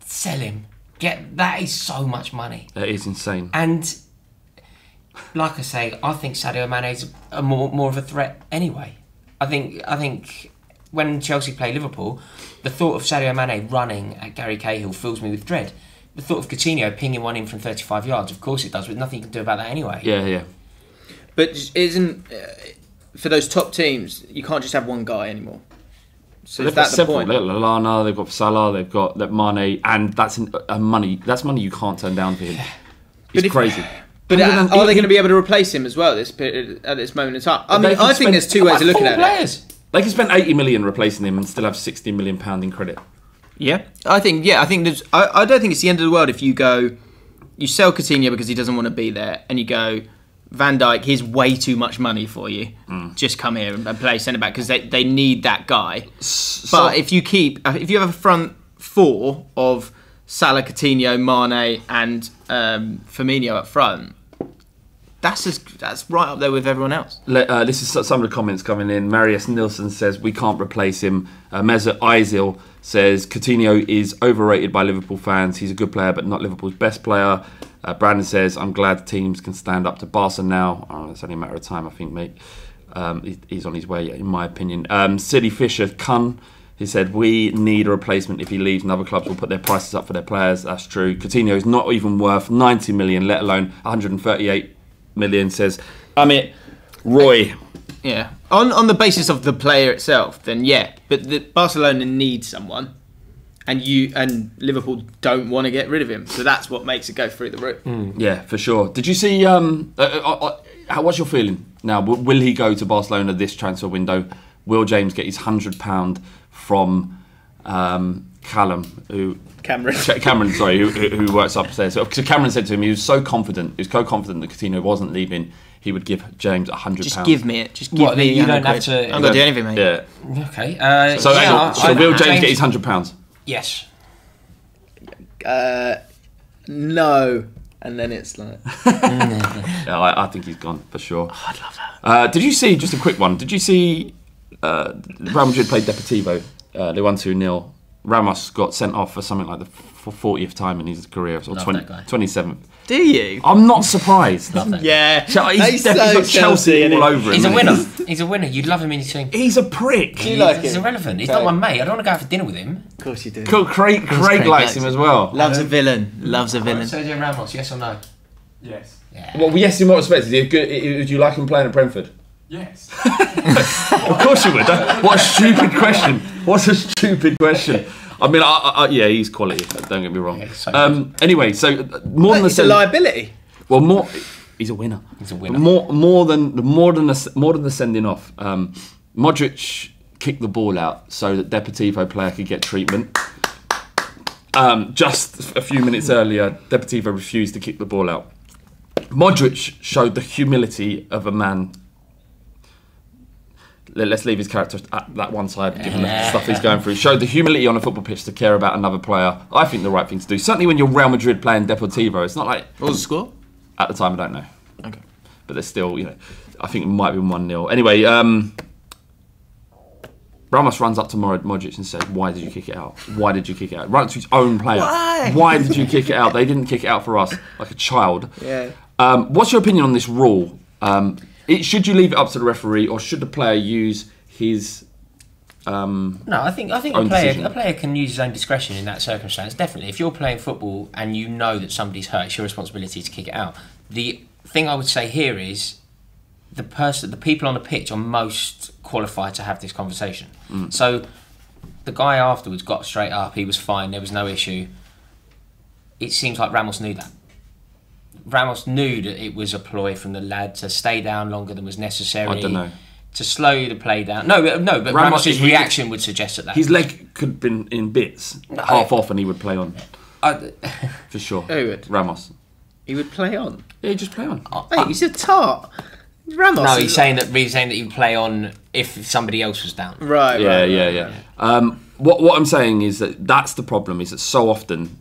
Sell him. That is so much money. That is insane. And like I say, I think Sadio Mane's more of a threat anyway. I think when Chelsea play Liverpool, the thought of Sadio Mane running at Gary Cahill fills me with dread. The thought of Coutinho pinging one in from 35 yards, of course it does, but nothing you can do about that anyway. Yeah. But isn't for those top teams, you can't just have one guy anymore. So they've got several. They've got Lallana, they've got Salah, they've got Mane, and that's money. That's money you can't turn down for him. It's crazy. But are they going to be able to replace him as well at this moment in time? I mean, I think there's two ways of looking at it. They can spend 80 million replacing him and still have 60 million pound in credit. Yeah, I think there's. I don't think it's the end of the world if you sell Coutinho because he doesn't want to be there, and you go, Van Dijk, here's way too much money for you. Just come here and play centre back because they need that guy. But if you have a front four of Salah, Coutinho, Mane, and Firmino up front, that's right up there with everyone else. This is some of the comments coming in. Marius Nilsson says we can't replace him. Mesut Özil says Coutinho is overrated by Liverpool fans. He's a good player, but not Liverpool's best player. Brandon says I'm glad teams can stand up to Barca now. It's only a matter of time, I think, mate. He's on his way, in my opinion. Sidney Fisher, he said we need a replacement if he leaves, and other clubs will put their prices up for their players. That's true. Coutinho is not even worth 90 million, let alone 138 million, says Amit Roy. Yeah, on the basis of the player itself, then yeah, but Barcelona needs someone, and Liverpool don't want to get rid of him, so that's what makes it go through the roof. Yeah, for sure. Did you see? What's your feeling now? Will he go to Barcelona this transfer window? Will James get his £100 from Cameron, sorry, who works upstairs? So Cameron said to him, he was so confident that Coutinho wasn't leaving, he would give James £100. Just give me it. Just give me. You don't have to. I'm gonna do anything, mate. Yeah. Okay. So will James get his £100? Yes. No. And then it's like... Yeah, I think he's gone, for sure. Oh, I'd love that. Did you see, just a quick one, did you see Real Madrid played Deportivo? They won 2-0. Ramos got sent off for something like the 40th time in his career, or 27th. Do you? I'm not surprised. Yeah. He's got Chelsea all over him. He's a winner. He's a winner. You'd love him in your team. He's a prick. Do you like him? He's irrelevant. He's not my mate. I don't want to go out for dinner with him. Of course you do. Cool. Craig likes him as well. Loves a villain. Sergio Ramos, yes or no? Yes. Yeah. Well, yes, in what respect? Would you like him playing at Brentford? Yes. Of course you would. What a stupid question. What a stupid question. I mean, yeah, he's quality. Don't get me wrong. Yeah, anyway, so more than he's a liability. Well, he's a winner. He's a winner. More than the sending off. Modric kicked the ball out so that Deportivo player could get treatment. Just a few minutes earlier, Deportivo refused to kick the ball out. Modric showed the humility of a man. Let's leave his character at that one side, given the stuff he's going through. Showed the humility on a football pitch to care about another player. I think the right thing to do. Certainly when you're Real Madrid playing Deportivo, it's not like... What was the score? At the time, I don't know. Okay. But there's still, I think it might be 1-0. Anyway, Ramos runs up to Modric and says, "Why did you kick it out? Why did you kick it out?" Runs to his own player. Why did you kick it out? They didn't kick it out for us, like a child. Yeah. What's your opinion on this rule? Should you leave it up to the referee, or should the player use his? No, I think a player can use his own discretion in that circumstance. Definitely, if you're playing football and you know that somebody's hurt, it's your responsibility to kick it out. The thing I would say here is the people on the pitch are most qualified to have this conversation. So the guy afterwards got straight up. He was fine. There was no issue. It seems like Ramos knew that. Ramos knew that it was a ploy from the lad to stay down longer than was necessary. I don't know. To slow the play down. No, but Ramos' reaction would suggest that. His leg could have been in bits, half off, and he would play on. For sure. Who would? Ramos. He would play on? Yeah, he'd just play on. Mate, he's a tart. Ramos. No, he's saying that he would play on if somebody else was down. Right. Yeah. What I'm saying is that's the problem. Is that so often,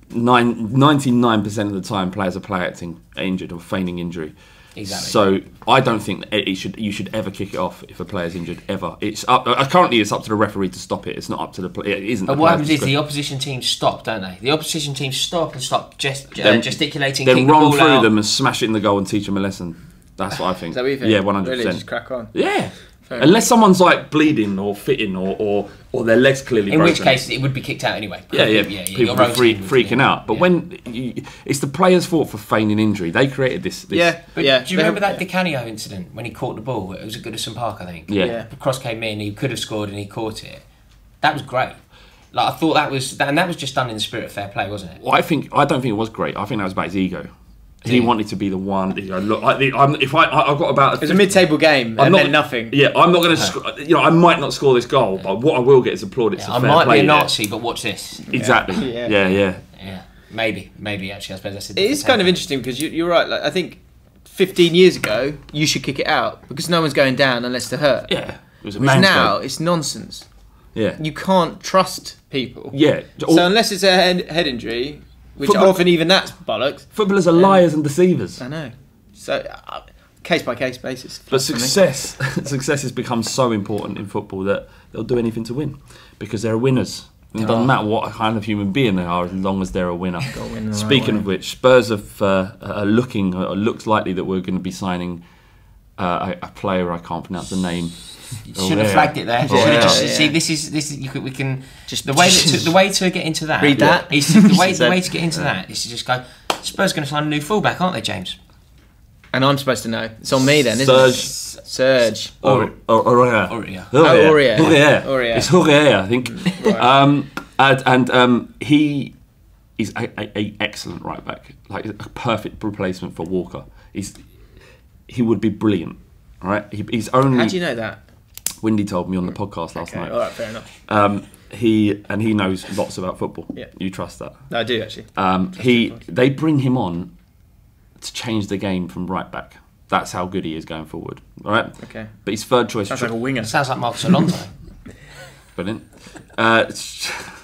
99% of the time, players are play acting injured or feigning injury. Exactly. So I don't think that you should ever kick it off if a player's injured ever. It's up. Currently, it's up to the referee to stop it. It's not up to the player. It isn't. But what happens is the opposition teams stop, don't they? The opposition teams stop gesticulating. Then kick run the ball through out. them and smash it in the goal and teach them a lesson. That's what I think. Is that what you think? Yeah, 100%. Really, just crack on. Yeah. Unless someone's like bleeding or fitting or their legs clearly broken. In which case, it would be kicked out anyway. Yeah. People would be freaking out. But when it's the players' fault for feigning injury, they created this. Yeah. But do you remember that Di Canio incident when he caught the ball? It was at Goodison Park, I think. Yeah. The cross came in, he could have scored, and he caught it. That was great. Like I thought that was just done in the spirit of fair play, wasn't it? Well, I don't think it was great. I think that was about his ego. He wanted to be the one. Look, I've got about. It was a mid-table game. It meant nothing. Yeah, I'm not going to. I might not score this goal, but what I will get is applauded. I might be a Nazi, but watch this. Exactly. Yeah. Maybe. Actually, I suppose that's. It is kind of interesting because you're right. Like, I think 15 years ago, you should kick it out because no one's going down unless they're hurt. Yeah. It was a Whereas man's now game. it's nonsense. Yeah. You can't trust people. Yeah. So unless it's a head injury. Which often even that's bollocks. Footballers are liars and deceivers. I know. So, case by case basis. But success has become so important in football that they'll do anything to win because they're winners. It doesn't matter what kind of human being they are as long as they're a winner. Speaking of which, Spurs have looks likely that we're going to be signing a player. I can't pronounce the name. You should have flagged it there. See, this is we can just the way to get into that. Read that. Is the way to get into that is to just go. Spurs are going to sign a new fullback, aren't they, James? And I'm supposed to know. It's on me then, isn't it? Serge. Aurier. Aurier. Aurier. It's Aurier, I think. Right. He is a excellent right back, like a perfect replacement for Walker. He would be brilliant. All right. He's only. How do you know that? Windy told me on the podcast last night. All right, fair enough. He knows lots about football. Yeah. You trust that? No, I do actually. They bring him on to change the game from right back. That's how good he is going forward. All right. Okay. But his third choice. Sounds like a winger. Sounds like Marcos Alonso. Brilliant.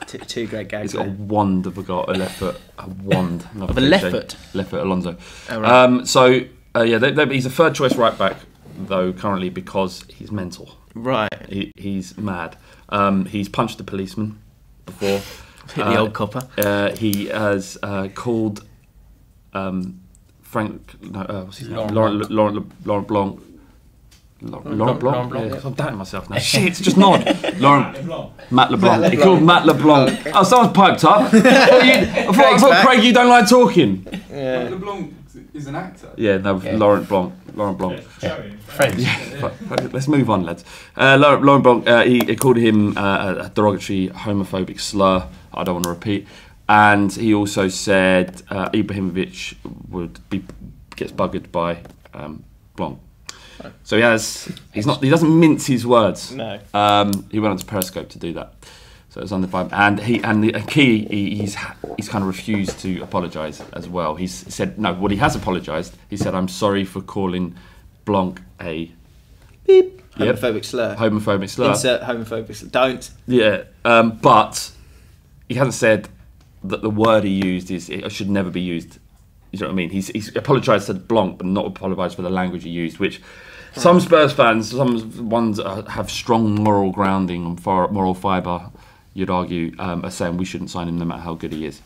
Two great gags. He's got a wand of a left foot. A wand. Of a left foot. Left foot Alonso. Oh, right. He's a third choice right back though currently because he's mental. Right. He's mad. He's punched a policeman before. Hit the old copper. He has called Frank. No, what's his name? Laurent Blanc. Laurent Blanc. Yeah, I'm doubting myself now. Shit, just nod. Matt LeBlanc. He called Matt LeBlanc. Oh, someone's piped up. I thought Craig, you don't like talking. Yeah. LeBlanc is an actor. Yeah, no, yeah. Laurent Blanc. French. Let's move on, lads. Laurent Blanc, he called him a derogatory homophobic slur. I don't want to repeat. And he also said Ibrahimovic gets buggered by Blanc. So he doesn't mince his words. No. He went on to Periscope to do that. So it was on the vibe, and he's kind of refused to apologise as well. He's said no. What he has apologised. He said, "I'm sorry for calling Blanc a beep Homophobic slur. Homophobic slur. Insert homophobic slur. Don't. Yeah, but he hasn't said that the word he used it should never be used. You know what I mean? He's apologised to Blanc, but not apologised for the language he used, which Some Spurs fans, some ones that have strong moral grounding and moral fibre, you'd argue, are saying we shouldn't sign him no matter how good he is.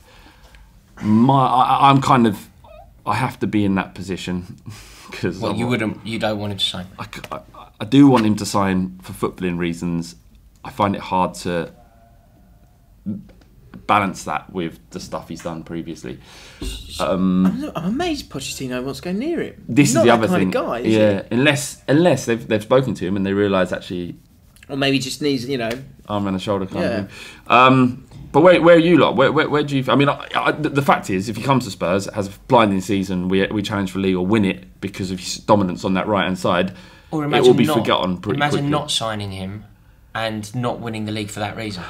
I'm kind of, I have to be in that position because. Well, you don't want him to sign. I do want him to sign for footballing reasons. I find it hard to balance that with the stuff he's done previously. I'm amazed Pochettino wants to go near him. This He's is not the that other kind thing. of guy, is he? Unless they've spoken to him and they realise actually, Or maybe just needs, arm and a shoulder kind of thing. But where are you lot? Where do you? I mean, the fact is, if he comes to Spurs, has a blinding season, we challenge for league or win it because of his dominance on that right hand side. Or it will be forgotten pretty imagine quickly. not signing him and not winning the league for that reason.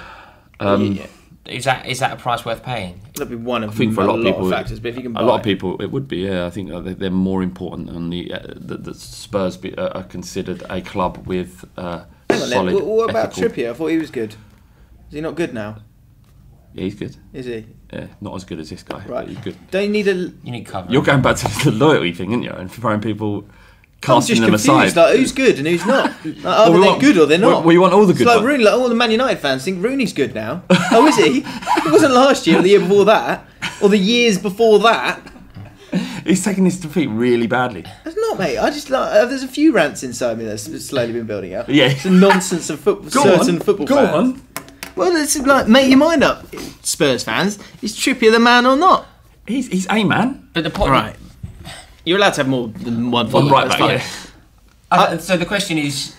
Yeah. Is that a price worth paying? That'd be one of I think for a lot of people, factors. But if you can buy a lot of people, it would be. Yeah, I think they're more important than the Spurs are considered a club with Hang on, solid. then. What about ethical- Trippier? I thought he was good. Is he not good now? Yeah, he's good. Is he? Yeah, not as good as this guy. Right. But he's good. Don't you need a? You need cover. You're going back to the loyalty thing, aren't you? And throwing people, I'm casting just them confused. aside. Like who's good and who's not? Like, either we they're want- good or they're not. we want all the good It's like ones. Rooney. Like all the Man United fans think Rooney's good now. Oh, is he? It wasn't last year or the year before that or the years before that. He's taking this defeat really badly. It's not, mate. I just like. There's a few rants inside me that's slowly been building up. Yeah. It's a nonsense of certain football Go fans. on. Well, it's like make your mind up, Spurs fans. Is Trippier the man or not? He's a man. But the point, Right. You're allowed to have more than one. One thought, right that's back. fine. Yeah. so the question is,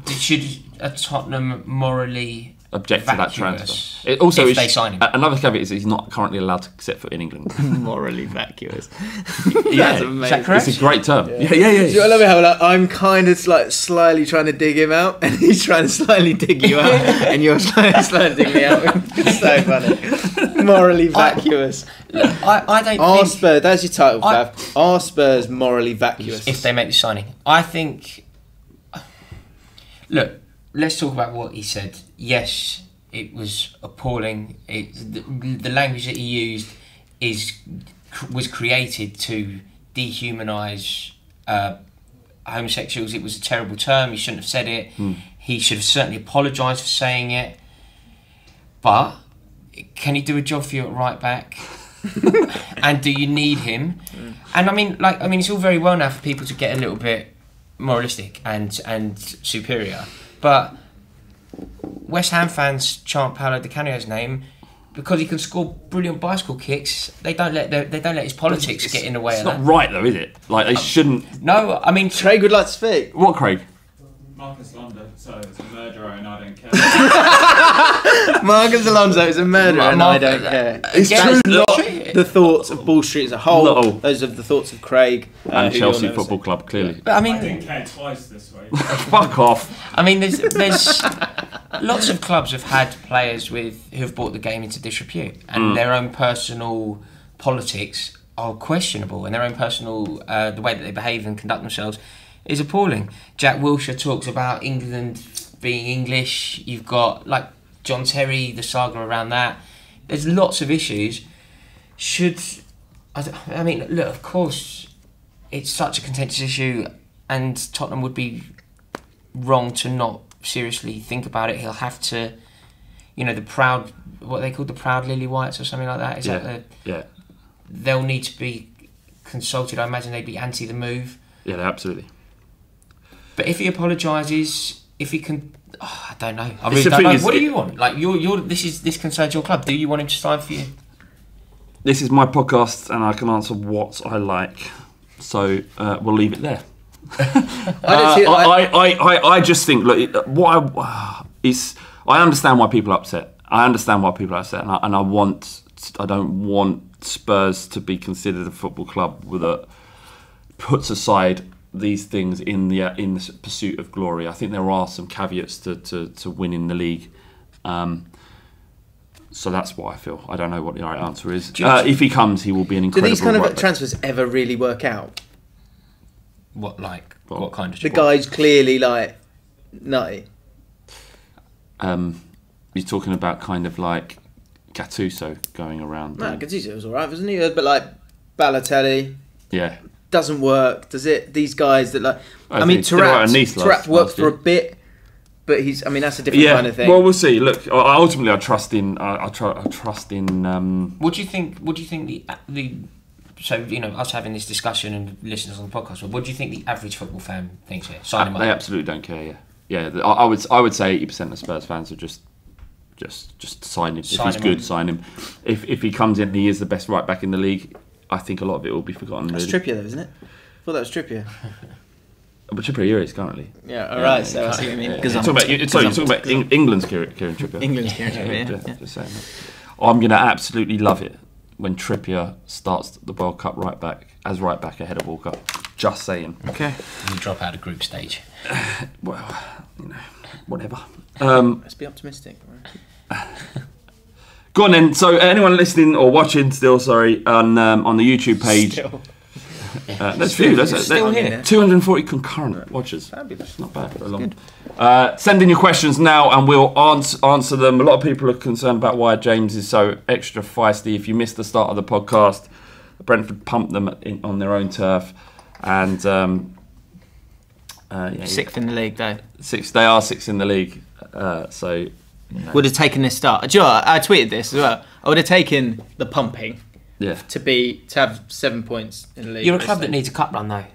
should a Tottenham morally Object to that vacuous transfer. It also if is, they sign him? Another caveat is he's not currently allowed to set foot in England. Morally vacuous. Yeah, That's Is amazing. that correct? it's a great term. Yeah. Do you know, I love it how like, I'm kind of like slyly trying to dig him out, and he's trying to slightly dig you out, and you're slightly digging me out. It's so funny. Morally vacuous. I don't Are think Spurs? That's your title, I- Fav. Are Spurs morally vacuous? if they make the signing. I think. Look, let's talk about what he said. Yes, it was appalling. The language that he used was created to dehumanise homosexuals. It was a terrible term. He shouldn't have said it. He should have certainly apologised for saying it. But can he do a job for you at right back? And do you need him? And I mean, it's all very well now for people to get a little bit moralistic and superior, but West Ham fans chant Paolo Di Canio's name because he can score brilliant bicycle kicks. They don't let his politics get in the way It's of not that. right though, is it? Like they shouldn't. No, I mean, Craig would like to speak. What, Craig? Marcus London, so it's a murderer and I don't care. Marcus Alonso is a murderer, and I don't care. It's Again, true. it's not- The thoughts of Ball Street as a whole. Not all. Those are the thoughts of Craig And who Chelsea you'll never Football see. Club, clearly. But I I mean, didn't care twice this week. Fuck off. I mean, there's lots of clubs have had players who've brought the game into disrepute, and their own personal politics are questionable, and their own personal the way that they behave and conduct themselves is appalling. Jack Wilshere talks about England being English. You've got like John Terry, the saga around that. There's lots of issues. I mean, look, of course, it's such a contentious issue, and Tottenham would be wrong to not seriously think about it. He'll have to, what they call the proud lily whites or something like that. Is that Yeah. they'll need to be consulted. I imagine they'd be anti the move. Yeah, absolutely. But if he apologises, if he can, I don't know. I It's really the don't thing know. is- What do you want? Like this concerns your club. Do you want him to sign for you? This is my podcast, and I can answer what I like. So we'll leave it there. I just think, look, I understand why people are upset. And I don't want Spurs to be considered a football club that puts aside these things in the pursuit of glory. I think there are some caveats to winning the league. So that's what I feel. I don't know what the right answer is. If he comes, he will be an Do incredible these kind of right back. transfers ever really work out? What kind of The guy's clearly like nutty. You're talking about kind of like Gattuso going around. No, Coutinho was alright, wasn't he? But like Balotelli, Yeah. doesn't work. Does it? These guys that like. I mean, Nice Taarabt worked for a bit, but he's. I mean, that's a different kind of thing. Well, we'll see. Look, ultimately, I trust in. I trust in. What do you think? What do you think the? So us having this discussion and listeners on the podcast. But what do you think the average football fan thinks here? Sign him up. They absolutely don't care. Yeah. I would say 80% of Spurs fans are just sign him. If he's good, sign him. If he comes in and he is the best right back in the league, I think a lot of it will be forgotten. That's really. Trippier, though, isn't it? I thought that was Trippier. But Trippier is currently. Yeah, all right. So I see what I mean. You're talking about England's Kieran Trippier. England's Kieran Trippier. Yeah. Just saying that. I'm going to absolutely love it when Trippier starts the World Cup right back ahead of Walker. Just saying. Okay. And you drop out of group stage. Well, whatever. Let's be optimistic. Right? Go on then. So anyone listening or watching still, on the YouTube page. Still. That's few. That's still here. 240 concurrent watchers. Fabulous. Not bad for a long. Send in your questions now, and we'll answer them. A lot of people are concerned about why James is so extra feisty. If you missed the start of the podcast, Brentford pumped them on their own turf, and Sixth in the league, though. They are sixth in the league. So would have taken this start. Do you know what? I tweeted this as well. I would have taken the pumping. Yeah. To have 7 points in the league. You're a club that needs a cup run, though.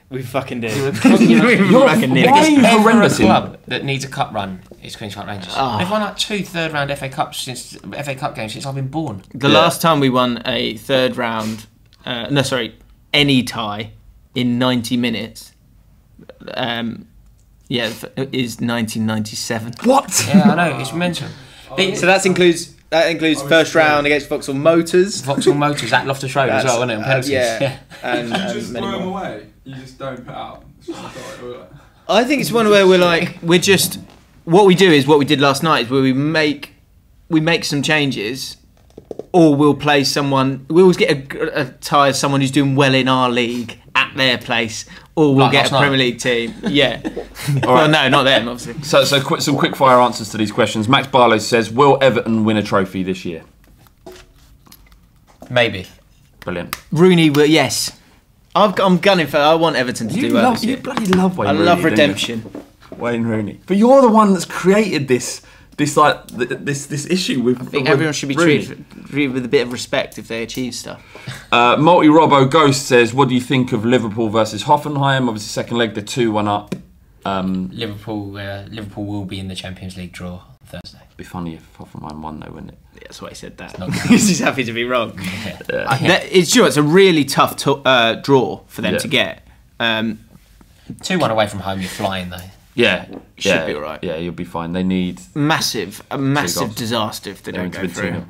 We fucking do. You're fucking way horrendous horrendous club that needs a cup run is Queen's Park Rangers. Oh. They've won like 2 third-round FA Cup games since I've been born. The last time we won a third round, any tie in 90 minutes, is 1997. What? Yeah, I know, it's mental. So that includes first round against Vauxhall Motors. Vauxhall Motors at Loftus Road as well, wasn't it? On penalties. Yeah. And you just many throw them more. away. You just don't put out. I think it's one where we're just what we do is what we did last night is where we make some changes, or we'll play someone. We always get a tie of someone who's doing well in our league at their place, or we'll get a Premier League team. Yeah. Well, no, not them, obviously. So some quick fire answers to these questions. Max Barlow says, "Will Everton win a trophy this year?" Maybe. Brilliant. Rooney will. Yes. I'm gunning for. I want Everton to do well this year. You bloody love Wayne Rooney. I love redemption. Wayne Rooney. But you're the one that's created this issue with. I think everyone should be treated with a bit of respect if they achieve stuff. Multi Robo Ghost says, "What do you think of Liverpool versus Hoffenheim? Obviously, second leg, they're 2-1 up. Liverpool will be in the Champions League draw Thursday. It'd be funny if Hoffenheim won, though, wouldn't it? Yeah, that's why he said that. Because he's happy to be wrong. It's a really tough draw for them to get. 2-1 away from home, you're flying though. Yeah, should be all right. Yeah, you'll be fine. They need a massive disaster if they don't go through.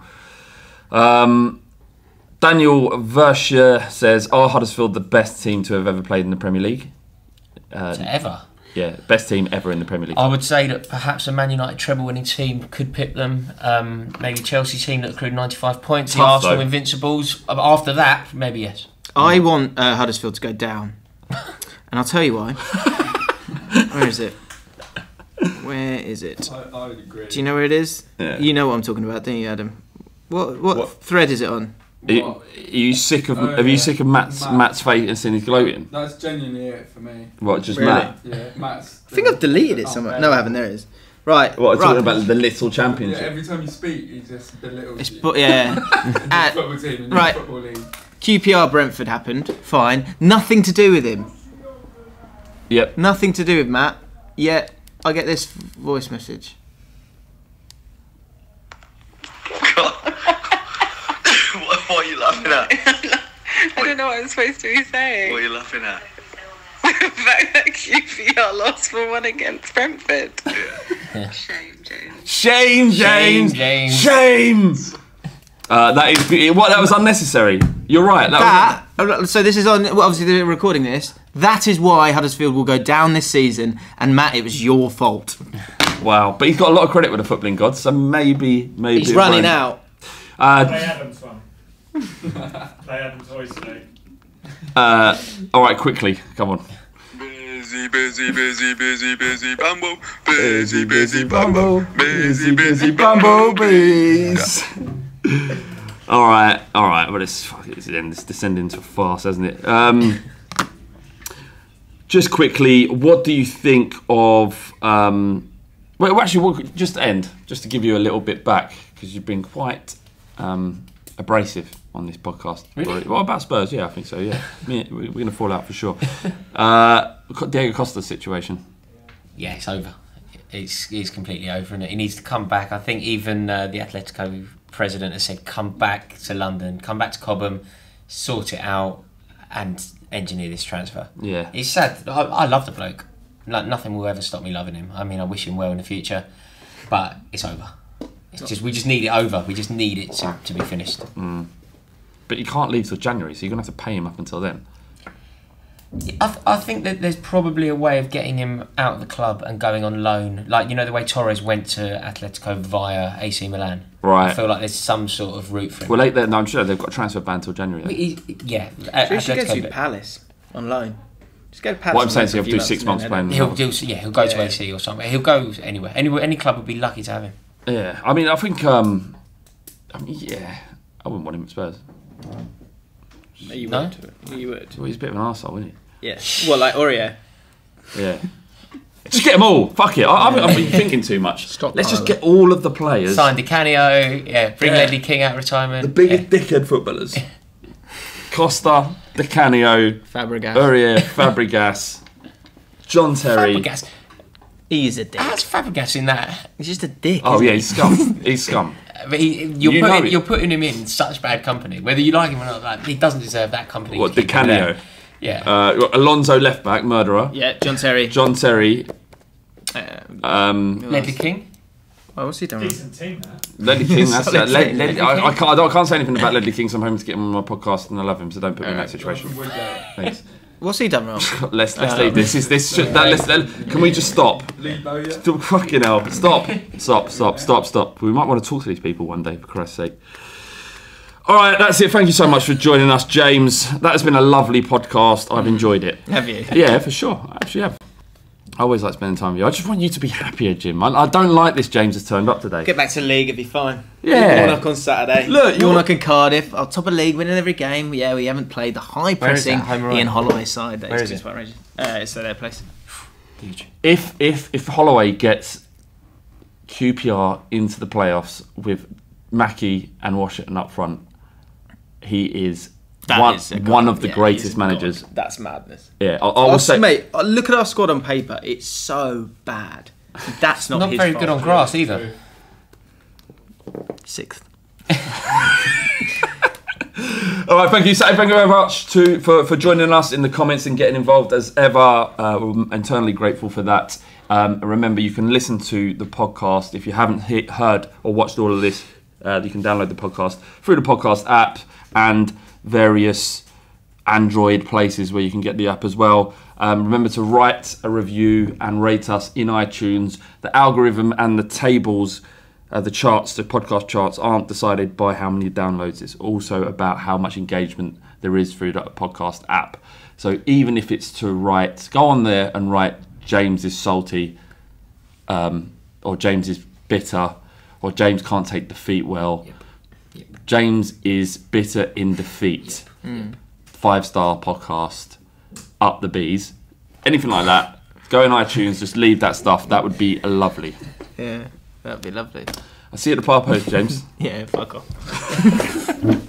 Daniel Verscher says, "Are Huddersfield the best team to have ever played in the Premier League?" Ever? Yeah, best team ever in the Premier League. I would say that perhaps a Man United treble-winning team could pip them. Maybe Chelsea team that accrued 95 points. The Arsenal Invincibles. After that, maybe yes. I want Huddersfield to go down, and I'll tell you why. Where is it? Where is it? I would agree. Do you know where it is? Yeah. You know what I'm talking about, don't you, Adam? What thread is it on? Are you sick of? Are you sick of Matt's face and his gloating? That's genuinely it for me. What? Just Really? Matt? Yeah, Matt's. I think I've deleted it somewhere. No, I haven't. There it is. Right. What? Right. Talking about the little Yeah, championship. every time you speak, you just belittles It's you. football Football team in right. the football league. QPR Brentford happened. Fine. Nothing to do with him. Yep. Nothing to do with Matt. Yet I get this voice message. What are you laughing at? I don't know what I'm supposed to be saying. What are you laughing at? The fact that QPR lost 4-1 against Brentford. Yeah. Shame, James. Shame, James. Shame. That was unnecessary. You're right. So this is on. Well, obviously they're recording this. That is why Huddersfield will go down this season. And Matt, it was your fault. Wow, but he's got a lot of credit with the footballing gods. So maybe he's running out. Play Adams one. Play Adams voice today. All right, quickly, come on. Busy, bumble. Busy bumblebees. All right. Well, it's descending to a farce, hasn't it? just quickly, what do you think of? Well, actually, we'll just end just to give you a little bit back because you've been quite abrasive on this podcast. Really? What about Spurs? Yeah, I think so. Yeah, we're going to fall out for sure. Diego Costa's situation. Yeah, it's over. It's completely over, and he needs to come back. I think even the Atletico president has said, "Come back to London, come back to Cobham, sort it out, and engineer this transfer." Yeah, it's sad. I love the bloke. Like, nothing will ever stop me loving him. I mean, I wish him well in the future, but it's over. We just need it over. We just need it to be finished. But you can't leave till January, so you're gonna have to pay him up until then. I think that there's probably a way of getting him out of the club and going on loan. Like, the way Torres went to Atletico via AC Milan. Right. I feel like there's some sort of route for him. Well, I'm sure they've got a transfer ban till January. Yeah. So he should go to Palace on loan. Just go to Palace. What I'm saying is he'll do 6 months playing. He'll go to AC or something. He'll go anywhere. Any club would be lucky to have him. Yeah, I mean, I think, I wouldn't want him at Spurs. No, you No? would. You would. Well, he's a bit of an arsehole, isn't Yeah. Well, like Aurier. he? Yeah. Just get them all. Fuck it. I've been thinking too much. Let's just get all of the players. Sign Coutinho. Bring Ledley King out of retirement. The biggest dickhead footballers. Costa, Coutinho, Fabregas. Aurier, Fabregas, John Terry. Fabregas. He's a dick. How's Fabregas in that? He's just a dick. Oh isn't yeah, he? he's scum. He's scum. But you're putting him in such bad company. Whether you like him or not, like, he doesn't deserve that company. What, to keep him Coutinho? there. Yeah. Alonso left back, murderer. Yeah, John Terry. John Terry. Ledley King. Oh, what's he done? Decent team there. Ledley King. That's Solid team. I can't say anything about Ledley King. So I'm hoping to get him on my podcast, and I love him. So don't put me in that situation. Thanks. What's he done wrong? Let's leave this. Can we just stop? Stop, fucking hell! Stop! We might want to talk to these people one day, for Christ's sake. All right, that's it. Thank you so much for joining us, James. That has been a lovely podcast. I've enjoyed it. Have you? Yeah, for sure. I actually have. I always like spending time with you. I just want you to be happier, Jim. I don't like this James has turned up today. Get back to the league, it'll be fine. Yeah. Warnock on Saturday. Look, Warnock and Cardiff. Our top of league, winning every game. Yeah, we haven't played the high Where is pressing that? Home or away? Ian Holloway side. Where is it? It's at their place. Huge. If Holloway gets QPR into the playoffs with Mackie and Washington up front, he is one of the greatest managers. That's madness. Yeah, I will say, mate, look at our squad on paper. It's so bad. That's not his very fault. good on grass either. 6th. all right, thank you very much for joining us in the comments and getting involved as ever. We're internally grateful for that. Remember, you can listen to the podcast if you haven't heard or watched all of this. You can download the podcast through the podcast app and various Android places where you can get the app as well. Remember to write a review and rate us in iTunes. The algorithm and the tables, the charts, the podcast charts aren't decided by how many downloads. It's also about how much engagement there is through the podcast app. So even if it's to write, go on there and write James is salty, or James is bitter, or James can't take defeat well. Yep. James is bitter in defeat. 5-star podcast, up the bees. Anything like that, go in iTunes, just leave that stuff. That would be lovely. Yeah, that'd be lovely. I'll see you at the bar post, James. Yeah, fuck off.